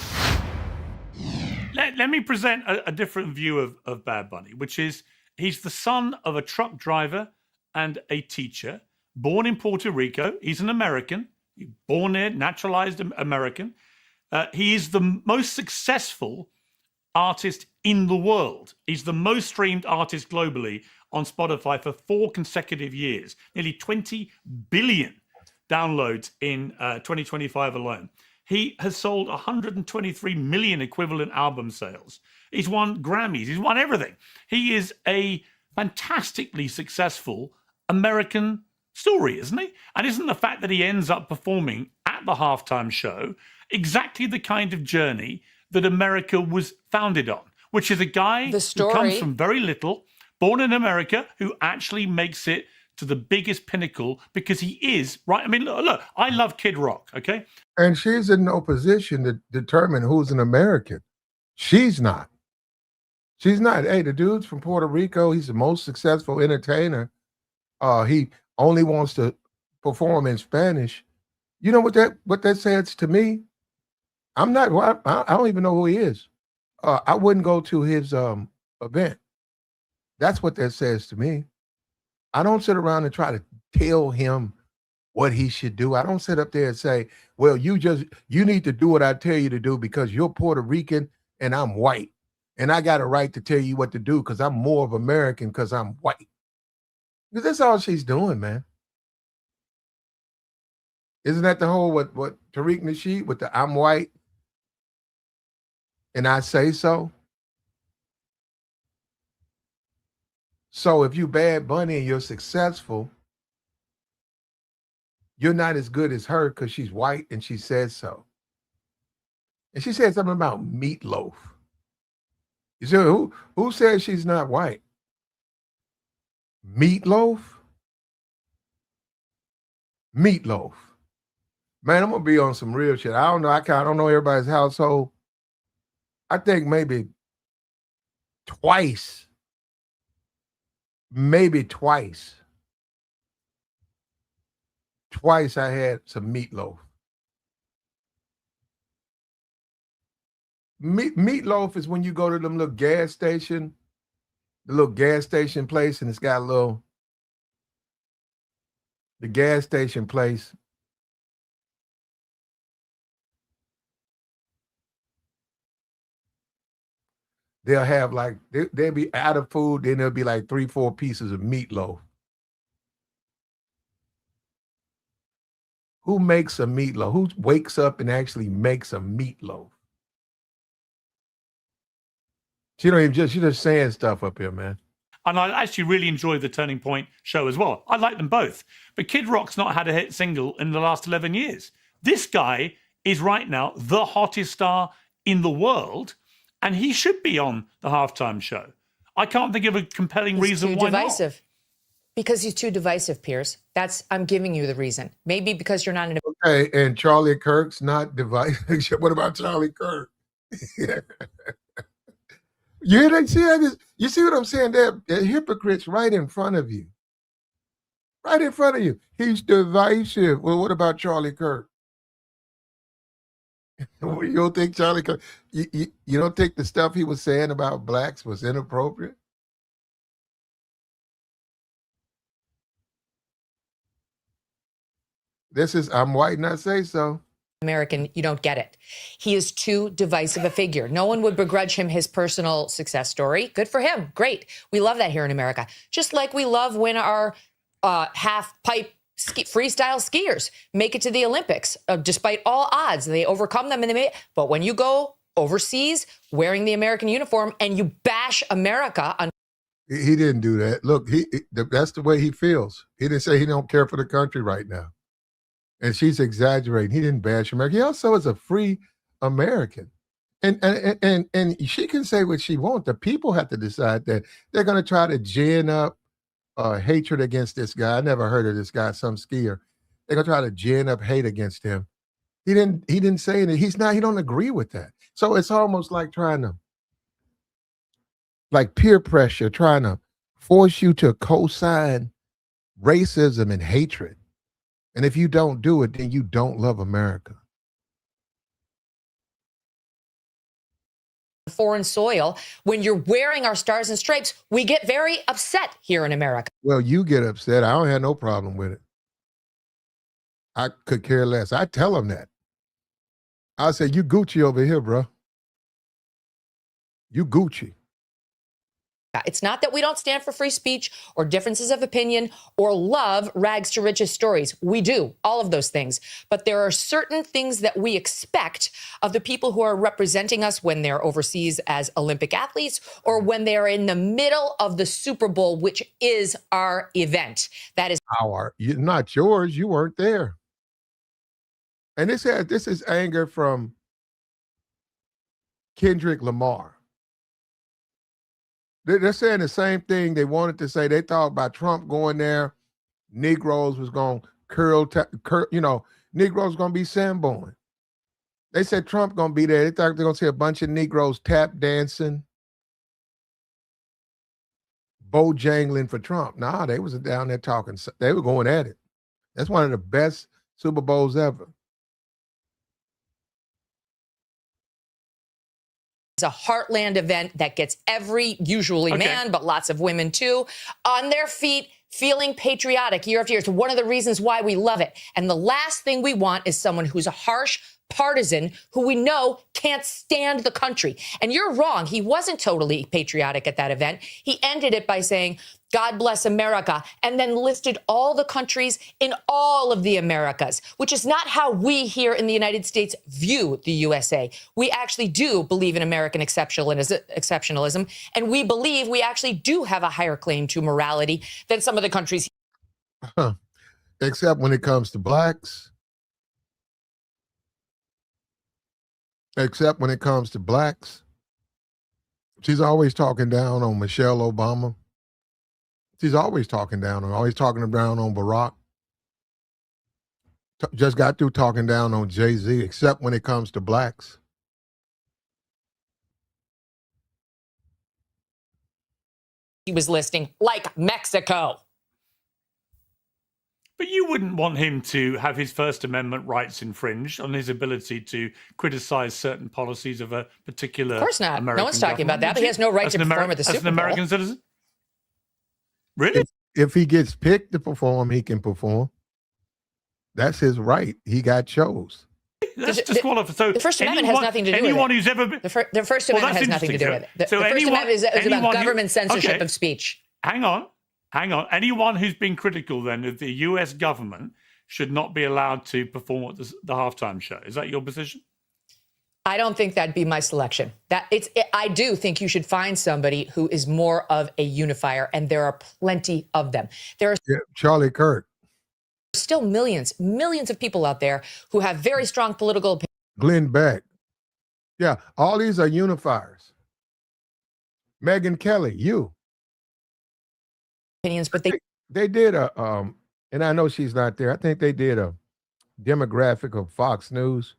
Let me present a different view of Bad Bunny, which is he's the son of a truck driver and a teacher, born in Puerto Rico. He's an American, born there, naturalized American. He is the most successful artist in the world. He's the most streamed artist globally on Spotify for 4 consecutive years, nearly 20 billion downloads in 2025 alone. He has sold 123 million equivalent album sales. He's won Grammys. He's won everything. He is a fantastically successful American story, isn't he? And isn't the fact that he ends up performing at the halftime show exactly the kind of journey that America was founded on, which is a guy who comes from very little, born in America, who actually makes it to the biggest pinnacle because he is, right? I mean, look, I love Kid Rock, okay? And she's in no position to determine who's an American. She's not. She's not. Hey, the dude's from Puerto Rico. He's the most successful entertainer. He only wants to perform in Spanish. You know what that says to me? I'm not. I don't even know who he is. I wouldn't go to his event. That's what that says to me. I don't sit around and try to tell him what he should do. I don't sit up there and say, well, you need to do what I tell you to do because you're Puerto Rican and I'm white. And I got a right to tell you what to do because I'm more of American because I'm white. Because that's all she's doing, man. Isn't that the whole what Tariq Nasheed with the I'm white and I say so? So if you Bad Bunny and you're successful, you're not as good as her because she's white and she says so. And she said something about meatloaf. You say, who says she's not white? Meatloaf? Meatloaf. Man, I'm gonna be on some real shit. I don't know. I don't know everybody's household. I think maybe twice. Maybe twice. Twice I had some meatloaf. Meatloaf is when you go to them little gas station, the little gas station place, and it's got the gas station place. They'll have like, they'll be out of food, then there'll be like 3-4 pieces of meatloaf. Who makes a meatloaf? Who wakes up and actually makes a meatloaf? She just saying stuff up here, man. And I actually really enjoyed the Turning Point show as well. I like them both. But Kid Rock's not had a hit single in the last 11 years. This guy is right now the hottest star in the world, and he should be on the halftime show. I can't think of a compelling reason why divisive. not. Because he's too divisive, Piers. I'm giving you the reason. Maybe because you're not an... Okay, and Charlie Kirk's not divisive. What about Charlie Kirk? You see what I'm saying? They're hypocrites right in front of you. Right in front of you. He's divisive. Well, what about Charlie Kirk? You don't think Charlie Kirk, you don't think the stuff he was saying about blacks was inappropriate? I'm white and I say so. American, you don't get it. He is too divisive a figure. No one would begrudge him his personal success story. Good for him. Great. We love that here in America. Just like we love when our half pipe freestyle skiers make it to the Olympics, despite all odds. They overcome them but when you go overseas wearing the American uniform and you bash America on. He didn't do that. Look, that's the way he feels. He didn't say he don't care for the country right now. And she's exaggerating. He didn't bash America. He also is a free American. And she can say what she wants. The people have to decide that. They're going to try to gin up hatred against this guy. I never heard of this guy, some skier. They're going to try to gin up hate against him. He didn't say anything. He don't agree with that. So it's almost like trying to, like peer pressure, trying to force you to co-sign racism and hatred. And if you don't do it, then you don't love America. Foreign soil, when you're wearing our stars and stripes, we get very upset here in America. Well, you get upset. I don't have no problem with it. I could care less. I tell them that. I say, you Gucci over here, bro. You Gucci. It's not that we don't stand for free speech or differences of opinion or love rags to riches stories. We do, all of those things. But there are certain things that we expect of the people who are representing us when they're overseas as Olympic athletes or when they're in the middle of the Super Bowl, which is our event. That is not yours. You weren't there. And this is anger from Kendrick Lamar. They're saying the same thing they wanted to say. They thought about Trump going there, Negroes was going to Negroes going to be Samboing. They said Trump going to be there. They thought they're going to see a bunch of Negroes tap dancing, bojangling for Trump. Nah, they was down there talking. They were going at it. That's one of the best Super Bowls ever. a heartland event that gets usually man, but lots of women too, on their feet, feeling patriotic year after year. It's one of the reasons why we love it. And the last thing we want is someone who's a harsh partisan who we know can't stand the country. And you're wrong. He wasn't totally patriotic at that event. He ended it by saying, God bless America, and then listed all the countries in all of the Americas, which is not how we here in the United States view the USA. We actually do believe in American exceptionalism, and we believe we actually do have a higher claim to morality than some of the countries. Except when it comes to blacks. Except when it comes to blacks. She's always talking down on Michelle Obama. She's always talking down on Barack. Just got through talking down on Jayz, except when it comes to blacks. He was listing like Mexico. But you wouldn't want him to have his First Amendment rights infringed on his ability to criticize certain policies of a particular. Of course not. American No one's talking about government, that, but he has no right to perform at the Super Bowl. As an American citizen? Really? If he gets picked to perform, he can perform. That's his right. He got chose. That's disqualified. So the First Amendment has nothing to do with it. Anyone who's ever been... The First Amendment has nothing to do with it. The First Amendment is about government censorship of speech. Hang on. Anyone who's been critical then of the US government should not be allowed to perform at the halftime show. Is that your position? I don't think that'd be my selection. I do think you should find somebody who is more of a unifier, and there are plenty of them. There are Charlie Kirk. Still millions of people out there who have very strong political opinions. Glenn Beck. Yeah, all these are unifiers. Megyn Kelly, But they did and I know she's not there. I think they did a demographic of Fox News.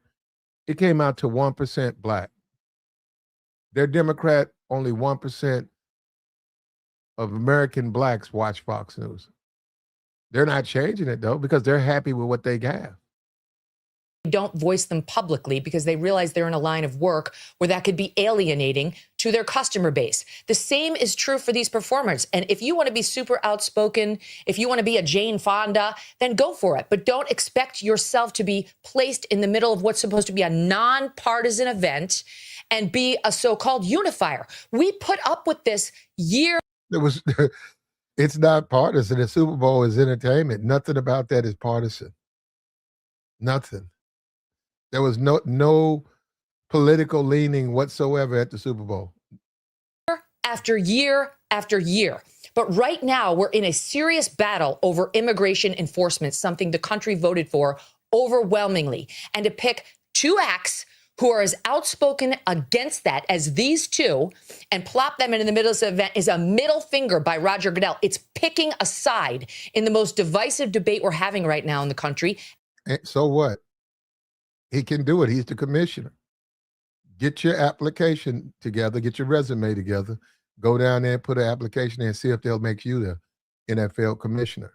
It came out to 1% black. They're Democrat, only 1% of American blacks watch Fox News. They're not changing it though, because they're happy with what they have. don't voice them publicly because they realize they're in a line of work where that could be alienating to their customer base. The same is true for these performers. And if you want to be super outspoken, if you want to be a Jane Fonda, then go for it. But don't expect yourself to be placed in the middle of what's supposed to be a nonpartisan event and be a so-called unifier. We put up with this year. It's not partisan. The Super Bowl is entertainment. Nothing about that is partisan. Nothing. There was no political leaning whatsoever at the Super Bowl. After year after year. But right now, we're in a serious battle over immigration enforcement, something the country voted for overwhelmingly. And to pick two acts who are as outspoken against that as these two and plop them in the middle of the event is a middle finger by Roger Goodell. It's picking a side in the most divisive debate we're having right now in the country. And so what? He can do it. He's the commissioner. Get your application together. Get your resume together. Go down there and put an application in and see if they'll make you the NFL commissioner.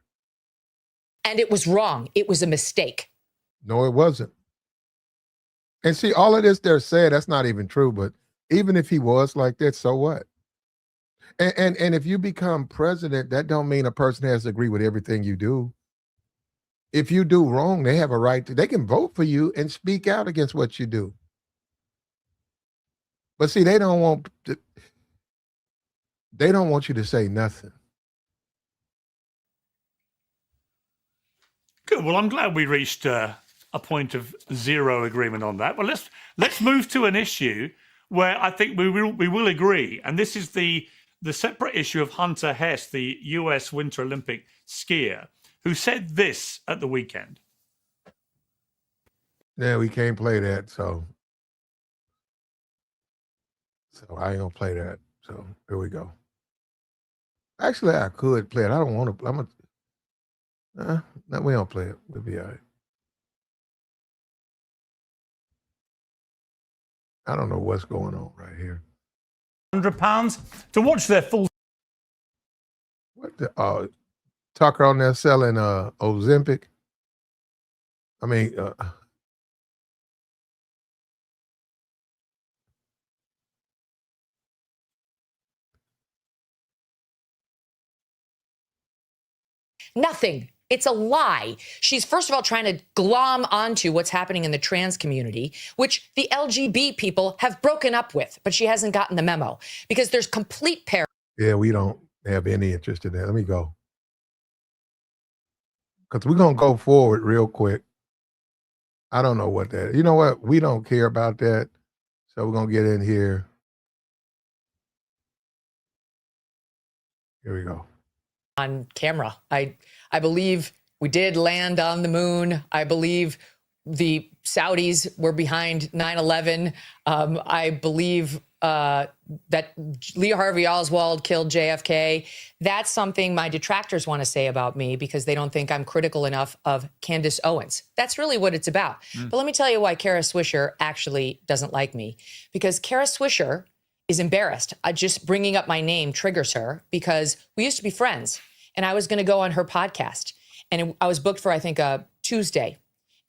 And it was wrong. It was a mistake. No, it wasn't. And see, all of this they're saying, that's not even true. But even if he was like that, so what? And if you become president, that don't mean a person has to agree with everything you do. If you do wrong, they have a right to, they can vote for you and speak out against what you do. But see, they don't want you to say nothing. Good. Well, I'm glad we reached a point of zero agreement on that. Well, let's move to an issue where I think we will agree, and this is the separate issue of Hunter Hess, the U.S. Winter Olympic skier, who said this at the weekend. Yeah, we can't play that, so I ain't gonna play that. So here we go. Actually, I could play it. I don't want to. No, we don't play it. We'll be all right. I don't know what's going on right here. £100 to watch their full. What the Tucker on there selling Ozempic? I mean, Nothing. It's a lie. She's, first of all, trying to glom onto what's happening in the trans community, which the LGB people have broken up with, but she hasn't gotten the memo because there's complete parity. yeah, we don't have any interest in that. Let me go. Because we're going to go forward real quick. I don't know what that is. You know what? We don't care about that. So we're going to get in here. Here we go. On camera. I believe we did land on the moon. I believe the Saudis were behind 9/11. I believe that Lee Harvey Oswald killed JFK. That's something my detractors want to say about me because they don't think I'm critical enough of Candace Owens. That's really what it's about. But let me tell you why Kara Swisher actually doesn't like me. Because Kara Swisher is embarrassed. Just bringing up my name triggers her because we used to be friends and I was going to go on her podcast and I was booked for, I think, a Tuesday.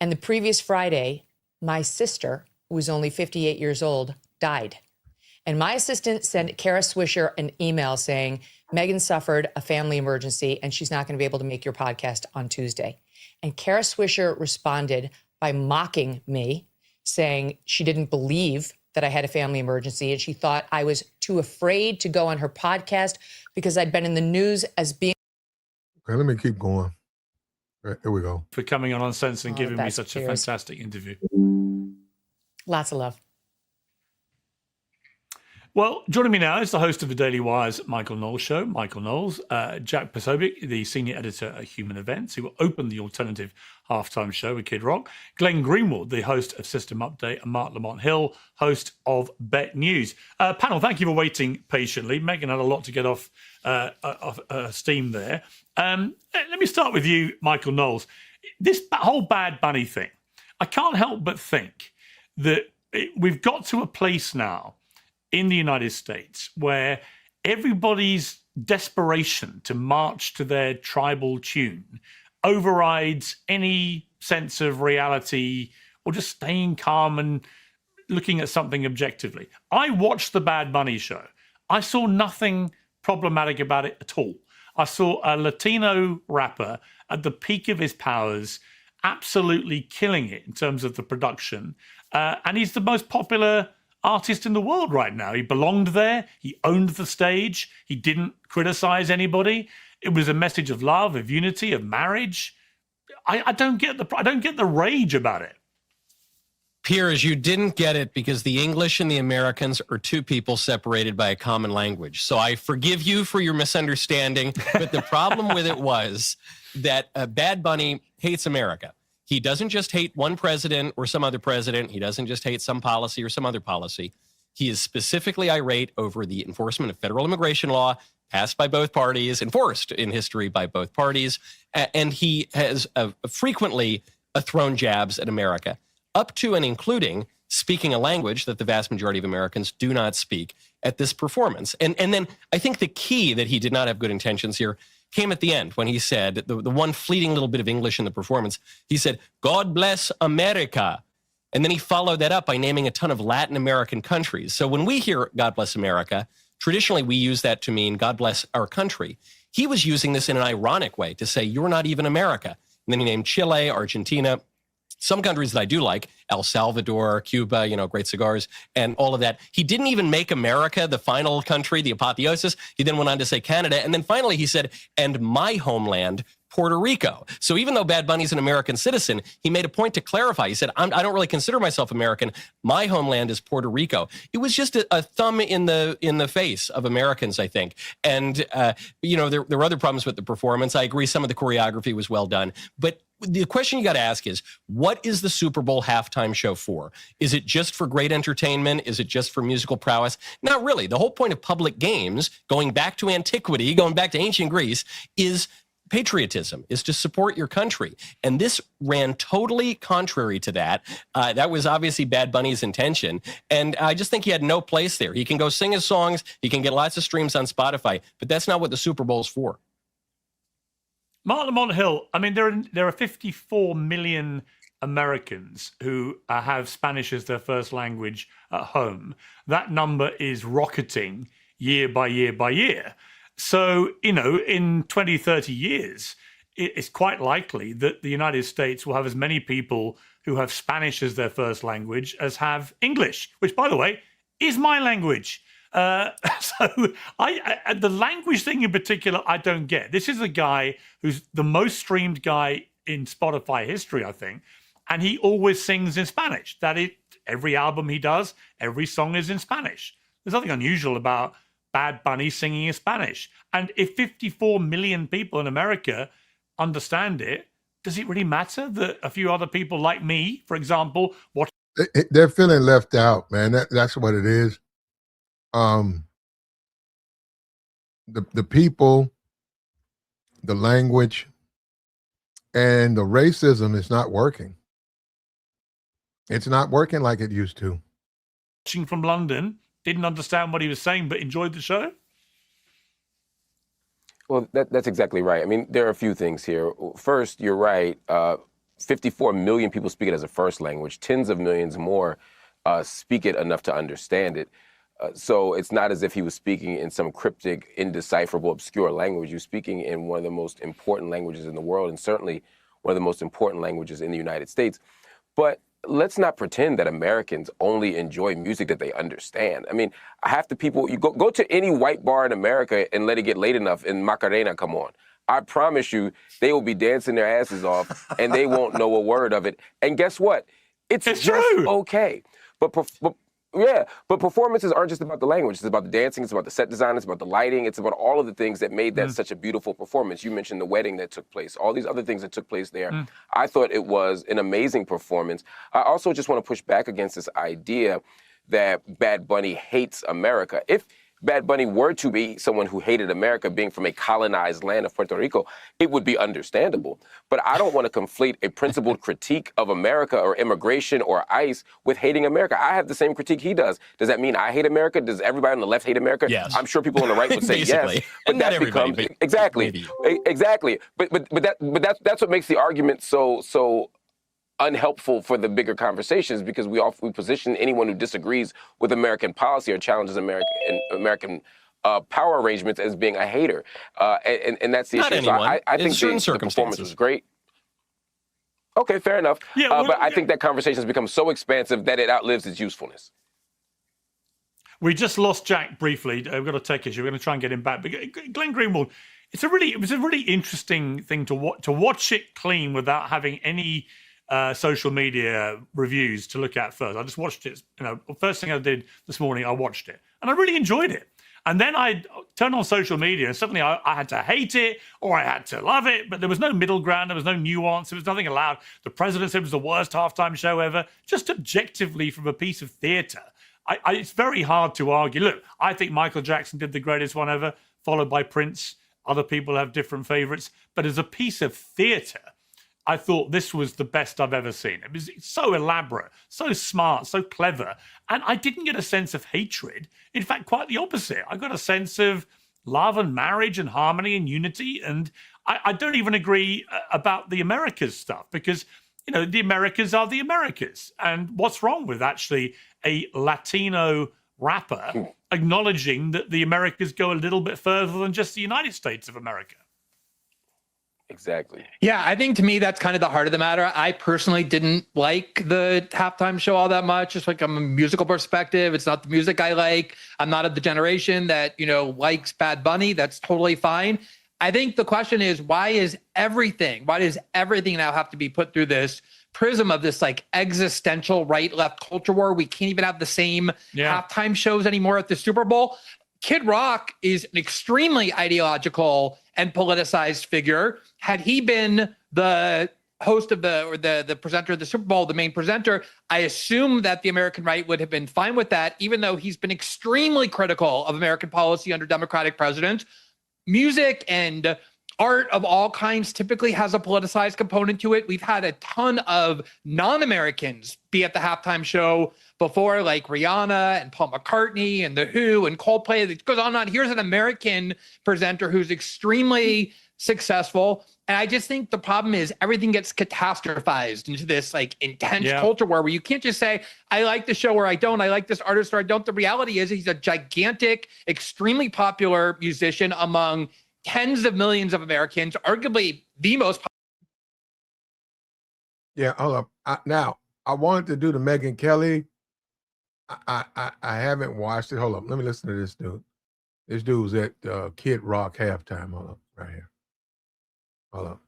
And the previous Friday, my sister, who was only 58 years old, died. And my assistant sent Kara Swisher an email saying, Megyn suffered a family emergency and she's not going to be able to make your podcast on Tuesday. And Kara Swisher responded by mocking me, saying she didn't believe that I had a family emergency and she thought I was too afraid to go on her podcast because I'd been in the news as being. Okay, let me keep going. Right, here we go. For coming on Uncensored and giving me such a fantastic interview. Lots of love. Well, joining me now is the host of the Daily Wire's Michael Knowles Show, Michael Knowles, Jack Posobiec, the senior editor at Human Events, who opened the alternative halftime show with Kid Rock, Glenn Greenwald, the host of System Update, and Mark Lamont Hill, host of Bet News. Panel, thank you for waiting patiently. Megyn had a lot to get off steam there. Let me start with you, Michael Knowles. This whole Bad Bunny thing, I can't help but think that we've got to a place now in the United States where everybody's desperation to march to their tribal tune overrides any sense of reality or just staying calm and looking at something objectively. I watched the Bad Bunny show. I saw nothing problematic about it at all. I saw a Latino rapper at the peak of his powers, absolutely killing it in terms of the production. And he's the most popular artist in the world right now. He belonged there. He owned the stage. He didn't criticize anybody. It was a message of love, of unity, of marriage. I don't get the rage about it. Piers, you didn't get it because the English and the Americans are two people separated by a common language. So I forgive you for your misunderstanding, but the problem with it was that Bad Bunny hates America. He doesn't just hate one president or some other president. He doesn't just hate some policy or some other policy. He is specifically irate over the enforcement of federal immigration law passed by both parties, enforced in history by both parties, and he has frequently thrown jabs at America, up to and including speaking a language that the vast majority of Americans do not speak at this performance. And then I think the key that he did not have good intentions here came at the end when he said, the one fleeting little bit of English in the performance, he said, "God bless America." And then he followed that up by naming a ton of Latin American countries. So when we hear God bless America, traditionally we use that to mean God bless our country. He was using this in an ironic way to say, you're not even America. And then he named Chile, Argentina, some countries that I do like, El Salvador, Cuba, great cigars, and all of that. He didn't even make America the final country, the apotheosis. He then went on to say Canada. And then finally he said, and my homeland, Puerto Rico. So even though Bad Bunny's an American citizen, he made a point to clarify. He said, I don't really consider myself American. My homeland is Puerto Rico. It was just a thumb in the face of Americans, I think. And, there were other problems with the performance. I agree some of the choreography was well done. But the question you got to ask is, what is the Super Bowl halftime show for? Is it just for great entertainment? Is it just for musical prowess? Not really. The whole point of public games, going back to antiquity, going back to ancient Greece, is patriotism, is to support your country. And this ran totally contrary to that. That was obviously Bad Bunny's intention. And I just think he had no place there. He can go sing his songs. He can get lots of streams on Spotify, but that's not what the Super Bowl's for. Mark Lamont Hill, I mean, there are 54 million Americans who have Spanish as their first language at home. That number is rocketing year by year by year. So, in 20, 30 years, it's quite likely that the United States will have as many people who have Spanish as their first language as have English, which, by the way, is my language. So the language thing in particular, I don't get. This is a guy who's the most streamed guy in Spotify history, I think, and he always sings in Spanish. Every album he does, every song is in Spanish. There's nothing unusual about Bad Bunny singing in Spanish. And if 54 million people in America understand it, does it really matter that a few other people like me, for example, watch? They're feeling left out, man. That's what it is. The people, the language, and the racism is not working. It's not working like it used to. Watching from London, didn't understand what he was saying, but enjoyed the show? Well, that's exactly right. I mean, there are a few things here. First, you're right. 54 million people speak it as a first language. Tens of millions more speak it enough to understand it. So it's not as if he was speaking in some cryptic, indecipherable, obscure language. He was speaking in one of the most important languages in the world, and certainly one of the most important languages in the United States. But let's not pretend that Americans only enjoy music that they understand. I mean, half the people, you go to any white bar in America and let it get late enough and Macarena come on. I promise you, they will be dancing their asses off and they won't know a word of it. And guess what? It's just true. Okay. But performances aren't just about the language. It's about the dancing. It's about the set design. It's about the lighting. It's about all of the things that made that such a beautiful performance. You mentioned the wedding that took place, all these other things that took place there. I thought it was an amazing performance. I also just want to push back against this idea that Bad Bunny hates America. If Bad Bunny were to be someone who hated America, being from a colonized land of Puerto Rico, it would be understandable. But I don't want to conflate a principled critique of America or immigration or ICE with hating America. I have the same critique he does. Does that mean I hate America? Does everybody on the left hate America? Yes. I'm sure people on the right would say yes. But that becomes exactly. But that's what makes the argument so unhelpful for the bigger conversations because we position anyone who disagrees with American policy or challenges American power arrangements as being a hater, and that's the Not issue. anyone. So I In think certain the performance circumstances. was great. Okay, fair enough. Yeah, but I think that conversation has become so expansive that it outlives its usefulness. We just lost Jack briefly. We've got to take issue. We're going to try and get him back. But Glenn Greenwald, it was a really interesting thing to watch it clean without having any social media reviews to look at first. I just watched it. First thing I did this morning, I watched it, and I really enjoyed it. And then I turned on social media, and suddenly I had to hate it or I had to love it, but there was no middle ground. There was no nuance. There was nothing allowed. The president said it was the worst halftime show ever, just objectively from a piece of theater. It's very hard to argue. Look, I think Michael Jackson did the greatest one ever, followed by Prince. Other people have different favorites. But as a piece of theater, I thought this was the best I've ever seen. It was so elaborate, so smart, so clever. And I didn't get a sense of hatred. In fact, quite the opposite. I got a sense of love and marriage and harmony and unity. And I don't even agree about the Americas stuff because, the Americas are the Americas. And what's wrong with actually a Latino rapper acknowledging that the Americas go a little bit further than just the United States of America? Exactly. Yeah, I think to me that's kind of the heart of the matter. I personally didn't like the halftime show all that much. Just like from a musical perspective, it's not the music I like. I'm not of the generation that likes Bad Bunny. That's totally fine. I think the question is why does everything now have to be put through this prism of this like existential right-left culture war? We can't even have the same halftime shows anymore at the Super Bowl. Kid Rock is an extremely ideological and politicized figure. Had he been the host of the presenter of the Super Bowl, the main presenter, I assume that the American right would have been fine with that, even though he's been extremely critical of American policy under Democratic presidents. Music and art of all kinds typically has a politicized component to it. We've had a ton of non-Americans be at the halftime show before, like Rihanna and Paul McCartney and The Who and Coldplay. It goes on and on. Here's an American presenter who's extremely successful. And I just think the problem is everything gets catastrophized into this like intense culture war where you can't just say, I like the show or I don't, I like this artist or I don't. The reality is he's a gigantic, extremely popular musician among tens of millions of Americans, arguably the most. Yeah, hold up. Now, I wanted to do the Megyn Kelly. I haven't watched it. Hold up. Let me listen to this dude. This dude's at Kid Rock halftime. Hold up, right here. Hold up.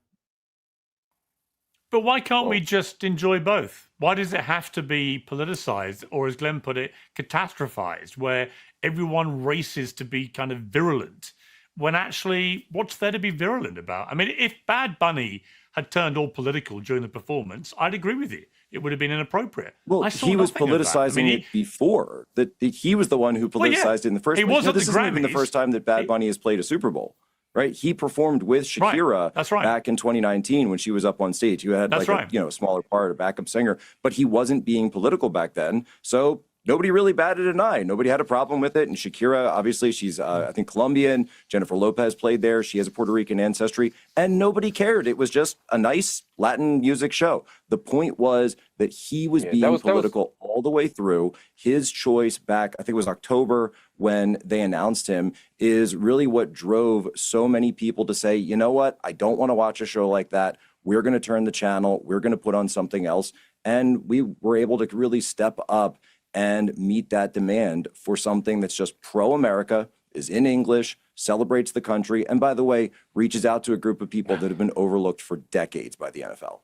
But why can't we just enjoy both? Why does it have to be politicized, or as Glenn put it, catastrophized, where everyone races to be kind of virulent, when actually, what's there to be virulent about? I mean, if Bad Bunny had turned all political during the performance, I'd agree with you. It would have been inappropriate. Well, he was politicizing it before. That he was the one who politicized it in the first place. This isn't even the first time that Bad Bunny has played a Super Bowl. Right, he performed with Shakira back in 2019 when she was up on stage. You had a smaller part, a backup singer, but he wasn't being political back then. So nobody really batted an eye. Nobody had a problem with it. And Shakira, obviously, she's I think Colombian. Jennifer Lopez played there. She has a Puerto Rican ancestry, and nobody cared. It was just a nice Latin music show. The point was that he was being political all the way through. His choice back, I think it was October when they announced him, is really what drove so many people to say, you know what, I don't want to watch a show like that. We're going to turn the channel. We're going to put on something else. And we were able to really step up and meet that demand for something that's just pro-America, is in English, celebrates the country, and by the way, reaches out to a group of people that have been overlooked for decades by the NFL.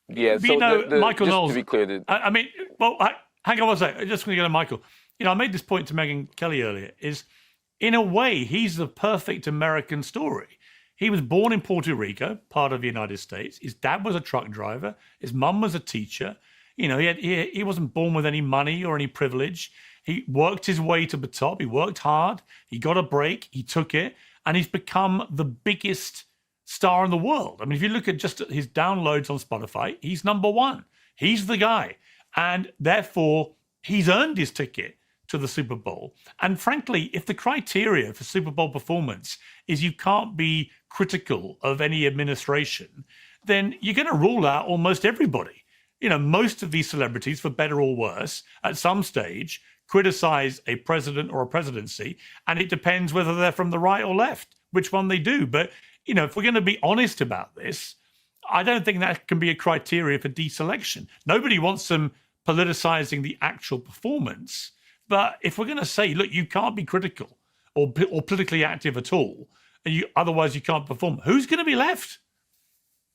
Yeah, so Michael Knowles, to be clear, hang on one second. I just want to go to Michael. I made this point to Megyn Kelly earlier, is in a way, he's the perfect American story. He was born in Puerto Rico, part of the United States. His dad was a truck driver. His mum was a teacher. He wasn't born with any money or any privilege. He worked his way to the top. He worked hard. He got a break. He took it. And he's become the biggest star in the world. I mean, if you look at just his downloads on Spotify, he's number one. He's the guy. And therefore, he's earned his ticket to the Super Bowl. And frankly, if the criteria for Super Bowl performance is you can't be critical of any administration, then you're going to rule out almost everybody. You know, most of these celebrities, for better or worse, at some stage criticize a president or a presidency, and it depends whether they're from the right or left, which one they do. But, you know, if we're going to be honest about this, I don't think that can be a criteria for deselection. Nobody wants them politicizing the actual performance. But if we're going to say, look, you can't be critical or politically active at all, and otherwise you can't perform, who's going to be left?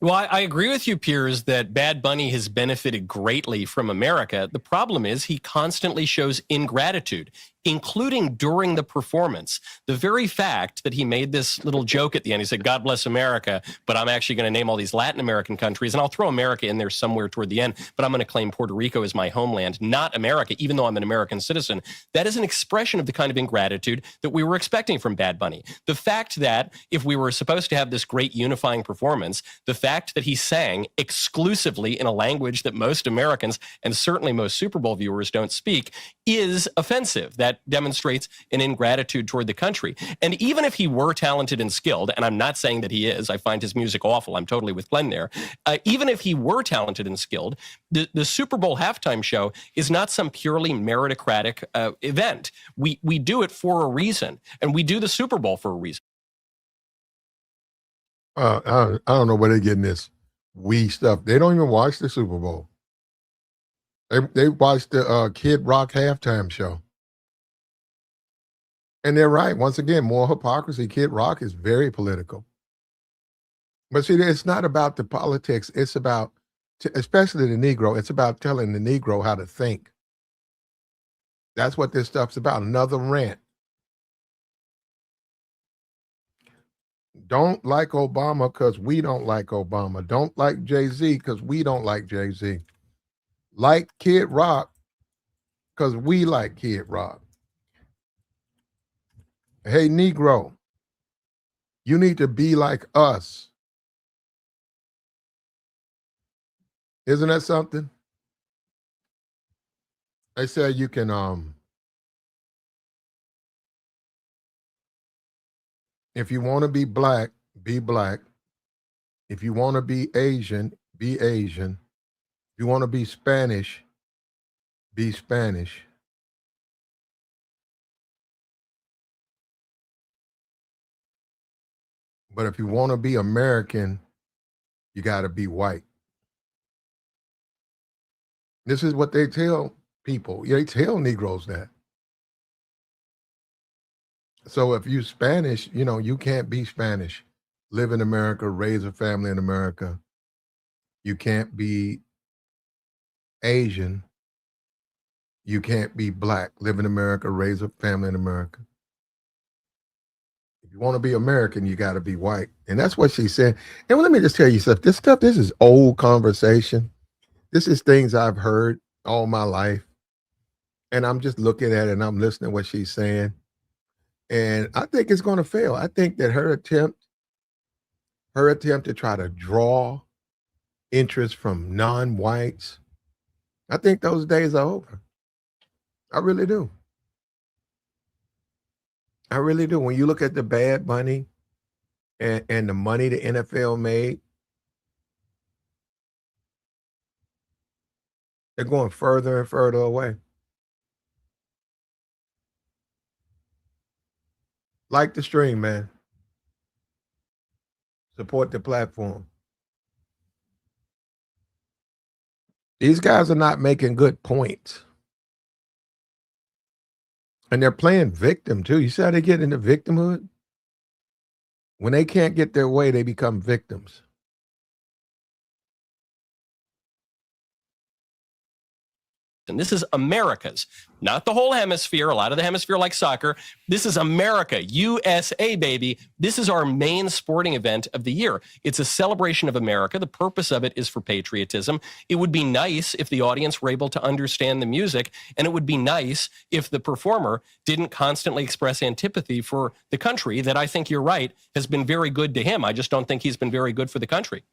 Well, I agree with you, Piers, that Bad Bunny has benefited greatly from America. The problem is he constantly shows ingratitude, including during the performance. The very fact that he made this little joke at the end, he said, God bless America, but I'm actually going to name all these Latin American countries, and I'll throw America in there somewhere toward the end, but I'm going to claim Puerto Rico as my homeland, not America, even though I'm an American citizen. That is an expression of the kind of ingratitude that we were expecting from Bad Bunny. The fact that if we were supposed to have this great unifying performance, the fact that he sang exclusively in a language that most Americans and certainly most Super Bowl viewers don't speak is offensive. That demonstrates an ingratitude toward the country. And even if he were talented and skilled, and I'm not saying that he is, I find his music awful, I'm totally with Glenn there. Even if he were talented and skilled, the Super Bowl halftime show is not some purely meritocratic event. We do it for a reason, and we do the Super Bowl for a reason. I don't know where they're getting this stuff. They don't even watch the Super Bowl. They watch the Kid Rock halftime show. And they're right. Once again, more hypocrisy. Kid Rock is very political. But see, it's not about the politics. It's about, especially the Negro, it's about telling the Negro how to think. That's what this stuff's about. Another rant. Don't like Obama because we don't like Obama. Don't like Jay-Z because we don't like Jay-Z. Like Kid Rock because we like Kid Rock. Hey, Negro, you need to be like us. Isn't that something? They said you can, if you want to be black, be black. If you want to be Asian, be Asian. If you want to be Spanish, be Spanish. But if you want to be American, you got to be white. This is what they tell people. They tell Negroes that. So if you Spanish, you know, you can't be Spanish. Live in America, raise a family in America. You can't be Asian. You can't be black. Live in America, raise a family in America. If you want to be American, you got to be white. And that's what she said. And let me just tell you something. This is old conversation. This is things I've heard all my life. And I'm just looking at it and I'm listening to what she's saying. And I think it's going to fail. I think that her attempt to try to draw interest from non-whites, I think those days are over. I really do. I really do. When you look at the Bad Bunny and the money the NFL made, they're going further and further away. Like the stream, man. Support the platform. These guys are not making good points. And they're playing victim too. You see how they get into victimhood? When they can't get their way, they become victims. And this is America's, not the whole hemisphere. A lot of the hemisphere like soccer. This is America, USA, baby. This is our main sporting event of the year. It's a celebration of America. The purpose of it is for patriotism. It would be nice if the audience were able to understand the music, and it would be nice if the performer didn't constantly express antipathy for the country that I think you're right has been very good to him. I just don't think he's been very good for the country.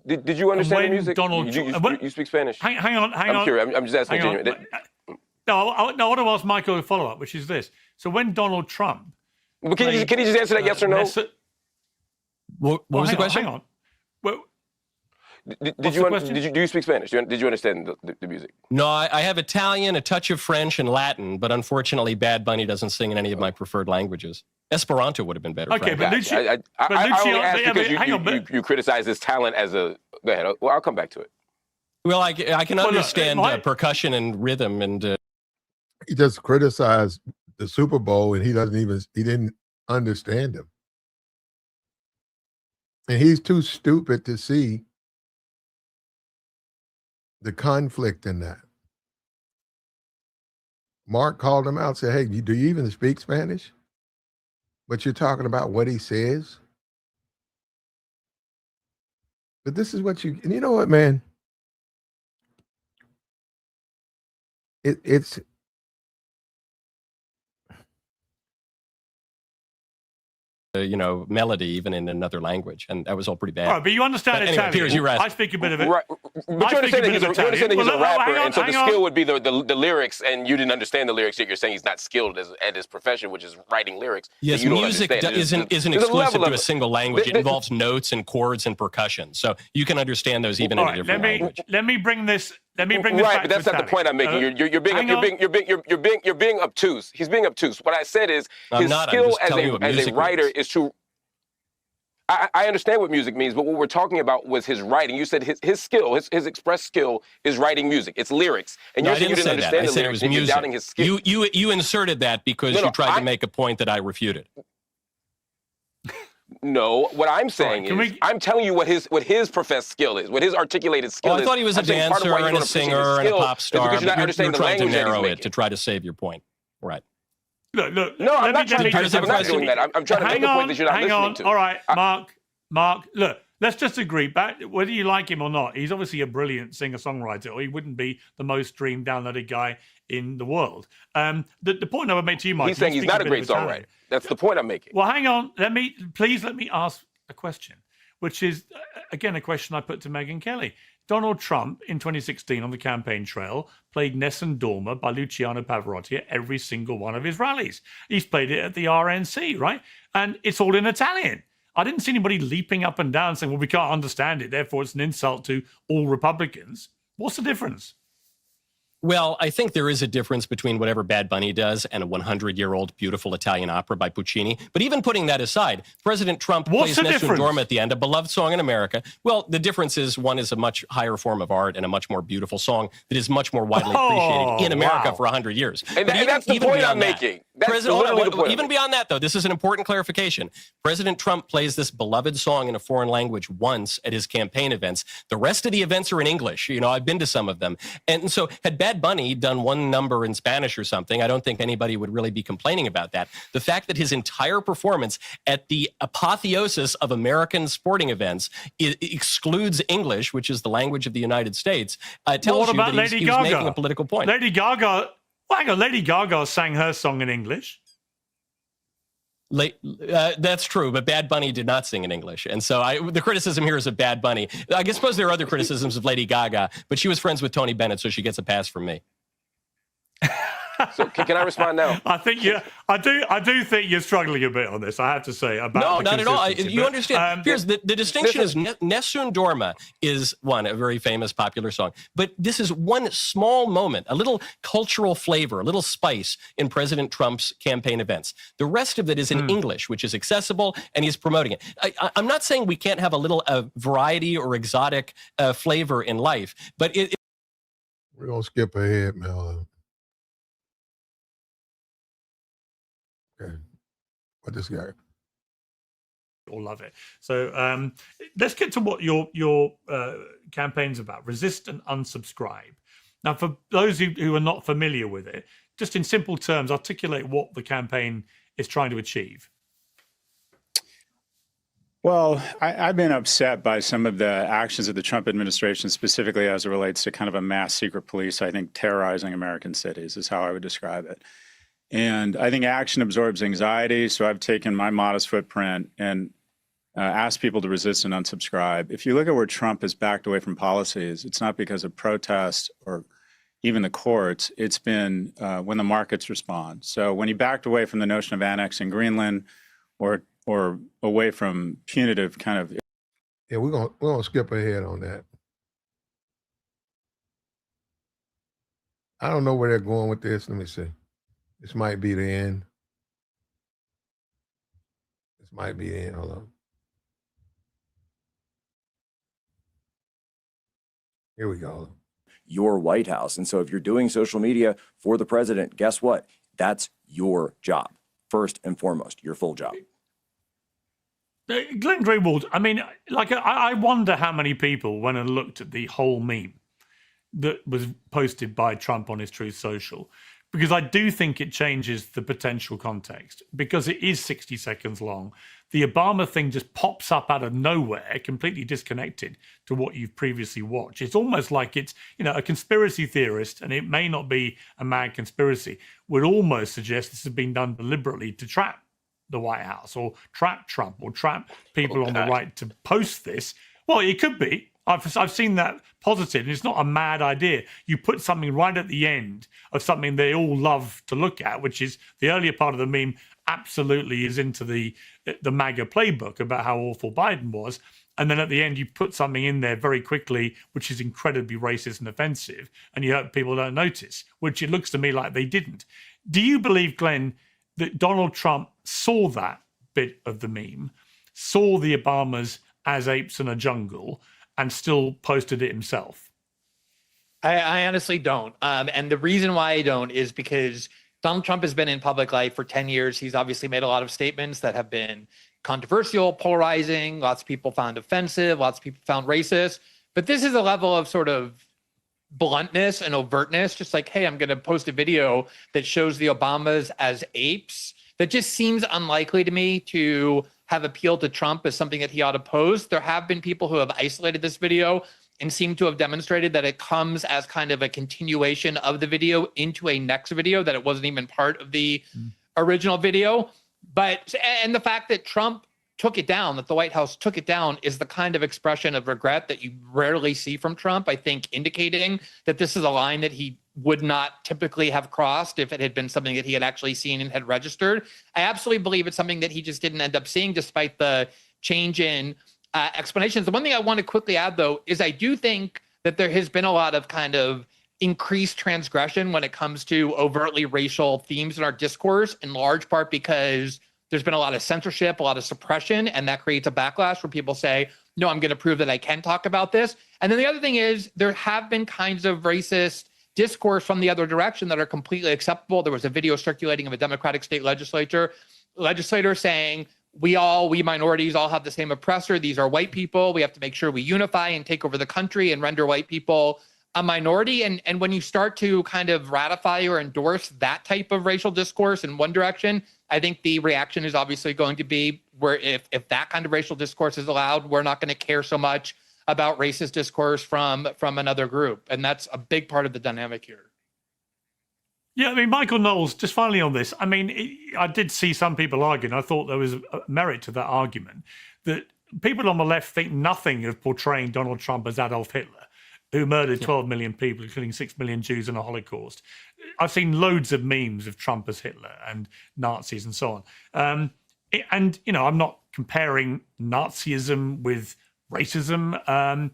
Did you understand the music? Donald, you speak Spanish? Hang on. I'm curious. I'm just asking. No, I want to ask Michael a follow-up, which is this. So when Donald Trump... Can you just answer that yes or no? What was the question? Hang on. Well, Do you speak Spanish? Did you understand the music? No, I have Italian, a touch of French, and Latin, but unfortunately, Bad Bunny doesn't sing in any of my preferred languages. Esperanto would have been better. Okay, but I only asked because you criticize his talent as a. Go ahead. Well, I'll come back to it. Well, I can understand percussion and rhythm, and he just criticized the Super Bowl, and he didn't understand him, and he's too stupid to see the conflict in that. Mark called him out and said, "Hey, do you even speak Spanish? But you're talking about what he says." But this is what and you know what, man? It's melody even in another language, and that was all pretty bad. Right, but you understand Italian. Anyway, Piers, you're right. I speak a bit of it. Right. But you understand that he's a rapper, and so the skill would be the lyrics, and you didn't understand the lyrics, yet you're saying he's not skilled at his profession, which is writing lyrics. Yes, music isn't exclusive to a single language. It involves notes and chords and percussion, so you can understand those even in a different language. Let me bring this. Right, but that's not the point I'm making. You're being obtuse. He's being obtuse. What I said is his skill as a writer is to. I understand what music means, but what we're talking about was his writing. You said his skill, his express skill is writing music. It's lyrics, and you're saying you didn't understand the lyrics. You're doubting his skill. You inserted that because you tried to make a point that I refuted. No, what I'm saying is, I'm telling you what his professed skill is, what his articulated skill is. I thought he was a dancer and a singer and a pop star. Because you're not you're trying to narrow it to try to save your point. Right. Look. No, I'm not doing that. I'm trying to make a point that you're not listening to. All right, Mark. Look, let's just agree. Whether you like him or not, he's obviously a brilliant singer-songwriter, or he wouldn't be the most streamed, downloaded guy in the world. The point I would make to you, Mike. He's saying he's not a great songwriter. That's the point I'm making. Well, hang on. Please let me ask a question, which is again a question I put to Megyn Kelly. Donald Trump in 2016 on the campaign trail played Nessun Dorma by Luciano Pavarotti at every single one of his rallies. He's played it at the RNC, right? And it's all in Italian. I didn't see anybody leaping up and down saying, well, we can't understand it, therefore it's an insult to all Republicans. What's the difference? Well, I think there is a difference between whatever Bad Bunny does and a 100-year-old beautiful Italian opera by Puccini. But even putting that aside, President Trump plays Nessun Dorma at the end, a beloved song in America. Well, the difference is one is a much higher form of art and a much more beautiful song that is much more widely appreciated in America for 100 years. And that's the point I'm making. Even beyond that, though, this is an important clarification. President Trump plays this beloved song in a foreign language once at his campaign events. The rest of the events are in English. I've been to some of them. And so had Bad Bunny done one number in Spanish or something, I don't think anybody would really be complaining about that. The fact that his entire performance at the apotheosis of American sporting events excludes English, which is the language of the United States, tells you that he was making a political point. Lady Gaga sang her song in English. That's true, but Bad Bunny did not sing in English. And so the criticism here is of Bad Bunny. I suppose there are other criticisms of Lady Gaga, but she was friends with Tony Bennett, so she gets a pass from me. So can I respond now? I do think you're struggling a bit on this, I have to say. No, not at all. You understand. Here's the distinction is Nessun Dorma is a very famous popular song. But this is one small moment, a little cultural flavor, a little spice in President Trump's campaign events. The rest of it is in English, which is accessible, and he's promoting it. I'm not saying we can't have a little variety or exotic flavor in life, but we're going to skip ahead, Mel. Okay. What this guy? All love it. So let's get to what your campaign's about. Resist and unsubscribe. Now, for those who are not familiar with it, just in simple terms, articulate what the campaign is trying to achieve. Well, I've been upset by some of the actions of the Trump administration, specifically as it relates to kind of a mass secret police, I think, terrorizing American cities is how I would describe it. And I think action absorbs anxiety. So I've taken my modest footprint and asked people to resist and unsubscribe. If you look at where Trump has backed away from policies, it's not because of protest or even the courts. It's been when the markets respond. So when he backed away from the notion of annexing Greenland or away from punitive kind of. Yeah, we're gonna skip ahead on that. I don't know where they're going with this. Let me see. This might be the end. This might be the end. Hold on. Here we go. Your White House. And so if you're doing social media for the president, guess what? That's your job. First and foremost, your full job. Glenn Greenwald, I mean, like, I wonder how many people went and looked at the whole meme that was posted by Trump on his Truth Social, because I do think it changes the potential context, because it is 60 seconds long. The Obama thing just pops up out of nowhere, completely disconnected to what you've previously watched. It's almost like it's, a conspiracy theorist, and it may not be a mad conspiracy, would almost suggest this has been done deliberately to trap the White House or trap Trump or trap people on the right to post this. Well, it could be. I've seen that positive, and it's not a mad idea. You put something right at the end of something they all love to look at, which is the earlier part of the meme absolutely is into the MAGA playbook about how awful Biden was. And then at the end, you put something in there very quickly, which is incredibly racist and offensive, and you hope people don't notice, which it looks to me like they didn't. Do you believe, Glenn, that Donald Trump saw that bit of the meme, saw the Obamas as apes in a jungle, and still posted it himself? I honestly don't. And the reason why I don't is because Donald Trump has been in public life for 10 years. He's obviously made a lot of statements that have been controversial, polarizing. Lots of people found offensive. Lots of people found racist. But this is a level of sort of bluntness and overtness, just like, hey, I'm going to post a video that shows the Obamas as apes. That just seems unlikely to me to have appealed to Trump as something that he ought to post. There have been people who have isolated this video and seem to have demonstrated that it comes as kind of a continuation of the video into a next video, that it wasn't even part of the original video. And the fact that Trump took it down, that the White House took it down, is the kind of expression of regret that you rarely see from Trump, I think, indicating that this is a line that he would not typically have crossed if it had been something that he had actually seen and had registered. I absolutely believe it's something that he just didn't end up seeing, despite the change in explanations. The one thing I want to quickly add, though, is I do think that there has been a lot of kind of increased transgression when it comes to overtly racial themes in our discourse, in large part because there's been a lot of censorship, a lot of suppression, and that creates a backlash where people say, no, I'm going to prove that I can talk about this. And then the other thing is there have been kinds of racist discourse from the other direction that are completely acceptable. There was a video circulating of a Democratic state legislator saying, we minorities all have the same oppressor. These are white people. We have to make sure we unify and take over the country and render white people a minority. And when you start to kind of ratify or endorse that type of racial discourse in one direction, I think the reaction is obviously going to be where if that kind of racial discourse is allowed, we're not going to care so much about racist discourse from another group. And that's a big part of the dynamic here. Yeah, I mean, Michael Knowles, just finally on this, I mean, I did see some people arguing, I thought there was a merit to that argument, that people on the left think nothing of portraying Donald Trump as Adolf Hitler, who murdered 12 million people, including 6 million Jews in the Holocaust. I've seen loads of memes of Trump as Hitler and Nazis and so on. And, I'm not comparing Nazism with racism,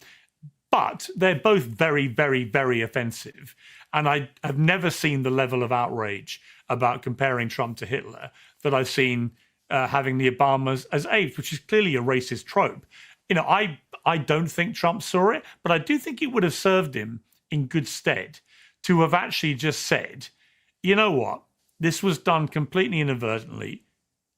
but they're both very, very, very offensive. And I have never seen the level of outrage about comparing Trump to Hitler that I've seen having the Obamas as apes, which is clearly a racist trope. I don't think Trump saw it, but I do think it would have served him in good stead to have actually just said, you know what, this was done completely inadvertently.